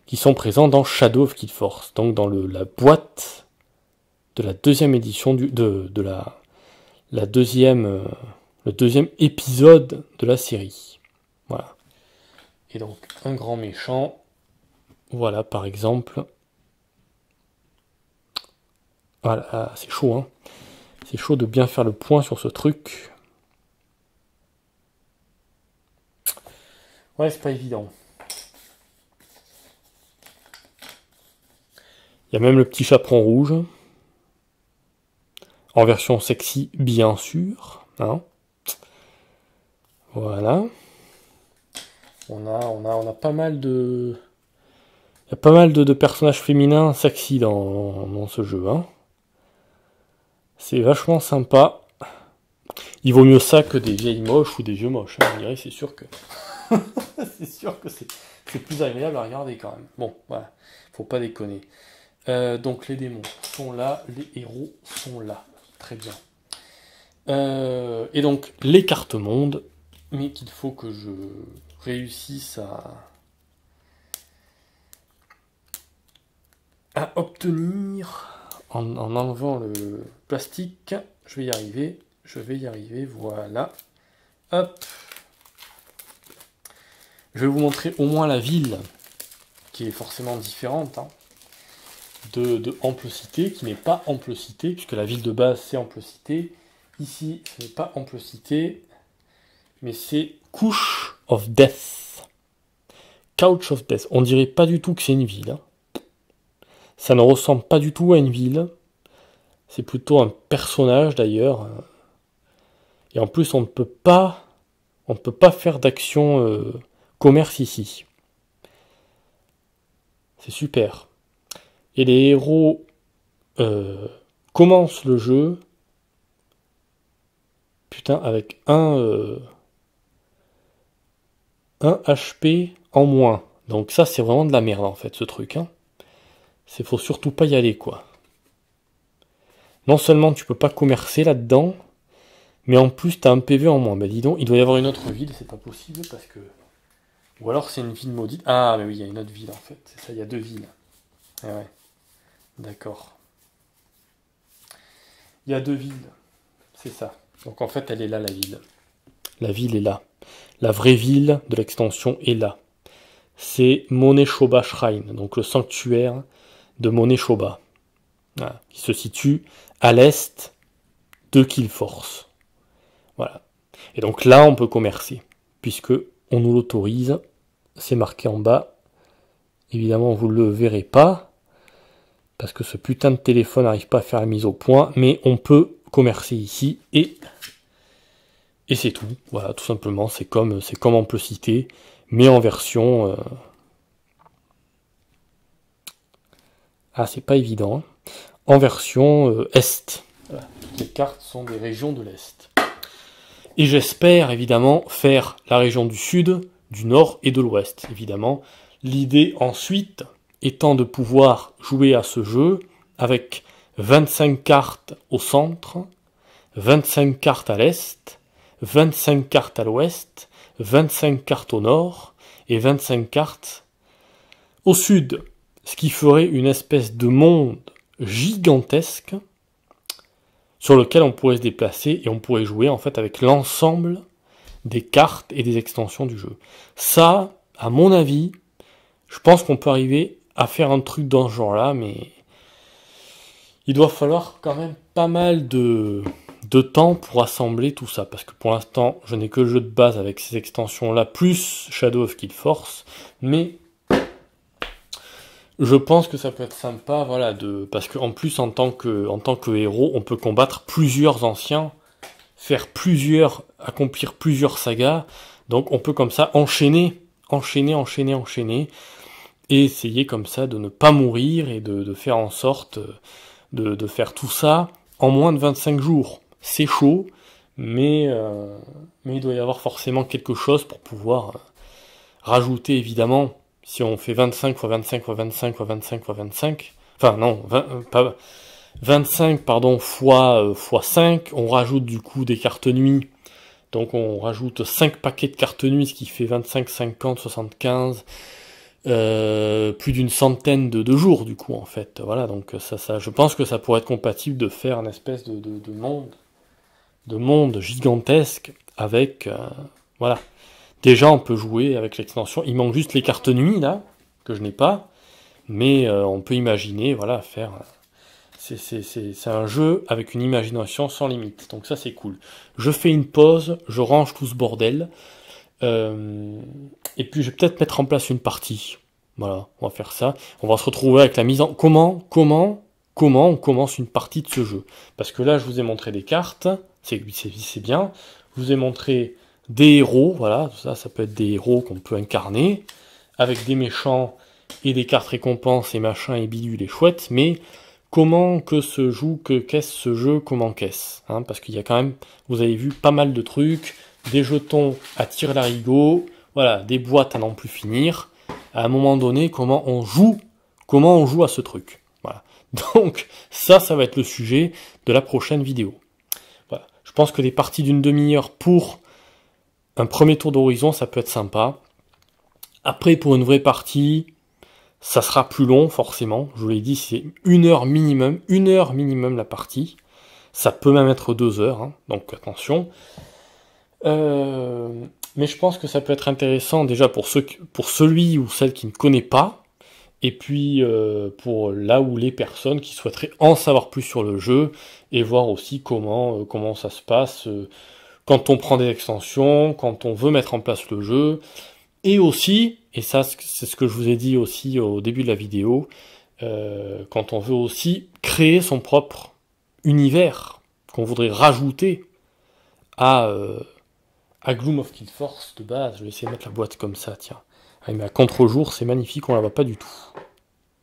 Qui sont présents dans Shadow of Killforce. Donc dans la boîte de la deuxième édition le deuxième épisode de la série. Voilà. Et donc un grand méchant. Voilà, par exemple. Voilà, c'est chaud, hein. C'est chaud de bien faire le point sur ce truc. Ouais, c'est pas évident. Il y a même le petit chaperon rouge. En version sexy, bien sûr. Hein. Voilà. On a pas mal de... Il y a pas mal de personnages féminins sexy dans ce jeu. Hein. C'est vachement sympa. Il vaut mieux ça que des vieilles moches ou des vieux moches. Hein, je dirais, c'est sûr que... c'est sûr que c'est plus agréable à regarder quand même. Bon, voilà. Faut pas déconner. Donc les démons sont là, les héros sont là. Très bien. Et donc les cartes monde, mais qu'il faut que je réussisse à obtenir en enlevant le plastique. Je vais y arriver, voilà. Hop. Je vais vous montrer au moins la ville, qui est forcément différente, hein, de Ample-Cité, qui n'est pas Ample-Cité, puisque la ville de base c'est Ample-Cité. Ici, ce n'est pas Ample-Cité, mais c'est Couch of Death. Couch of Death. On dirait pas du tout que c'est une ville. Hein. Ça ne ressemble pas du tout à une ville. C'est plutôt un personnage d'ailleurs. Et en plus, on ne peut pas faire d'action commerce ici. C'est super. Et les héros commencent le jeu, putain, avec un HP en moins. Donc ça, c'est vraiment de la merde en fait, ce truc. Hein. Faut surtout pas y aller, quoi. Non seulement tu peux pas commercer là-dedans, mais en plus t'as un PV en moins. Ben dis donc, il doit y avoir une autre ville, c'est pas possible parce que... Ou alors c'est une ville maudite. Ah mais oui, il y a une autre ville en fait. C'est ça, il y a deux villes. Ah ouais. D'accord. Il y a deux villes. C'est ça. Donc en fait elle est là la ville. La ville est là. La vraie ville de l'extension est là. C'est Moneshoba Shrine, donc le sanctuaire de Moneshoba. Voilà, qui se situe à l'est de Killforce. Voilà. Et donc là, on peut commercer, puisque on nous l'autorise. C'est marqué en bas. Évidemment, vous ne le verrez pas, parce que ce putain de téléphone n'arrive pas à faire la mise au point, mais on peut commercer ici, et c'est tout. Voilà, tout simplement, c'est comme Ample-Cité, mais en version... Ah, c'est pas évident. Hein. En version Est. Voilà. Les cartes sont des régions de l'Est. Et j'espère évidemment faire la région du Sud, du Nord et de l'Ouest. Évidemment, l'idée ensuite étant de pouvoir jouer à ce jeu avec 25 cartes au centre, 25 cartes à l'Est, 25 cartes à l'Ouest, 25 cartes au Nord et 25 cartes au Sud. Ce qui ferait une espèce de monde gigantesque sur lequel on pourrait se déplacer et on pourrait jouer en fait avec l'ensemble des cartes et des extensions du jeu. Ça, à mon avis, je pense qu'on peut arriver à faire un truc dans ce genre-là, mais il doit falloir quand même pas mal de temps pour assembler tout ça, parce que pour l'instant, je n'ai que le jeu de base avec ces extensions-là, plus Shadow of Killforce, mais je pense que ça peut être sympa, voilà, parce qu'en plus, en tant que héros, on peut combattre plusieurs anciens, accomplir plusieurs sagas, donc on peut comme ça enchaîner, et essayer comme ça de ne pas mourir, et de faire en sorte de faire tout ça en moins de 25 jours. C'est chaud, mais il doit y avoir forcément quelque chose pour pouvoir rajouter, évidemment, si on fait 25 x 25 x 25 x 25 x 25, enfin non, 25 fois 5, on rajoute du coup des cartes nuit, donc on rajoute 5 paquets de cartes nuit, ce qui fait 25, 50, 75, plus d'une centaine de jours du coup en fait, voilà, donc ça, je pense que ça pourrait être compatible de faire une espèce de monde gigantesque avec, voilà. Déjà, on peut jouer avec l'extension. Il manque juste les cartes nuit, là, que je n'ai pas. Mais on peut imaginer, voilà, faire... C'est un jeu avec une imagination sans limite. Donc ça, c'est cool. Je fais une pause, je range tout ce bordel. Et puis, je vais peut-être mettre en place une partie. Voilà, on va faire ça. On va se retrouver avec la mise en... Comment on commence une partie de ce jeu? Parce que là, je vous ai montré des cartes. C'est bien. Je vous ai montré... des héros, voilà, ça peut être des héros qu'on peut incarner, avec des méchants et des cartes récompenses et machin et bidule et chouette, mais comment que se joue, qu'est-ce ce jeu, comment qu'est-ce, hein, parce qu'il y a quand même, vous avez vu, pas mal de trucs, des jetons à tire-larigot, voilà, des boîtes à n'en plus finir, à un moment donné, comment on joue à ce truc, voilà. Donc ça va être le sujet de la prochaine vidéo. Voilà. Je pense que des parties d'une demi-heure pour un premier tour d'horizon, ça peut être sympa. Après, pour une vraie partie, ça sera plus long, forcément. Je vous l'ai dit, c'est 1 heure minimum la partie. Ça peut même être 2 heures, hein, donc attention. Mais je pense que ça peut être intéressant déjà pour celui ou celle qui ne connaît pas, et puis pour là où les personnes qui souhaiteraient en savoir plus sur le jeu, et voir aussi comment ça se passe quand on prend des extensions, quand on veut mettre en place le jeu, et aussi, et ça c'est ce que je vous ai dit aussi au début de la vidéo, quand on veut aussi créer son propre univers, qu'on voudrait rajouter à Gloom of Kill Force de base. Je vais essayer de mettre la boîte comme ça, tiens. Ah, mais à contre-jour, c'est magnifique, on la voit pas du tout.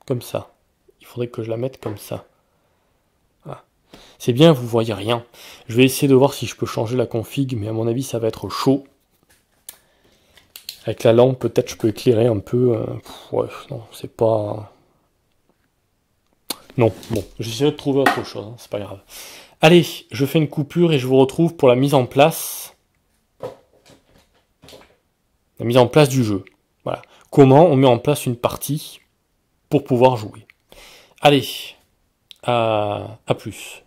Comme ça. Il faudrait que je la mette comme ça. Voilà. C'est bien, vous voyez rien. Je vais essayer de voir si je peux changer la config, mais à mon avis, ça va être chaud. Avec la lampe, peut-être je peux éclairer un peu. Ouais, non, c'est pas... Non, bon, j'essaierai de trouver autre chose, hein, c'est pas grave. Allez, je fais une coupure et je vous retrouve pour la mise en place. La mise en place du jeu. Voilà. Comment on met en place une partie pour pouvoir jouer. Allez, à plus.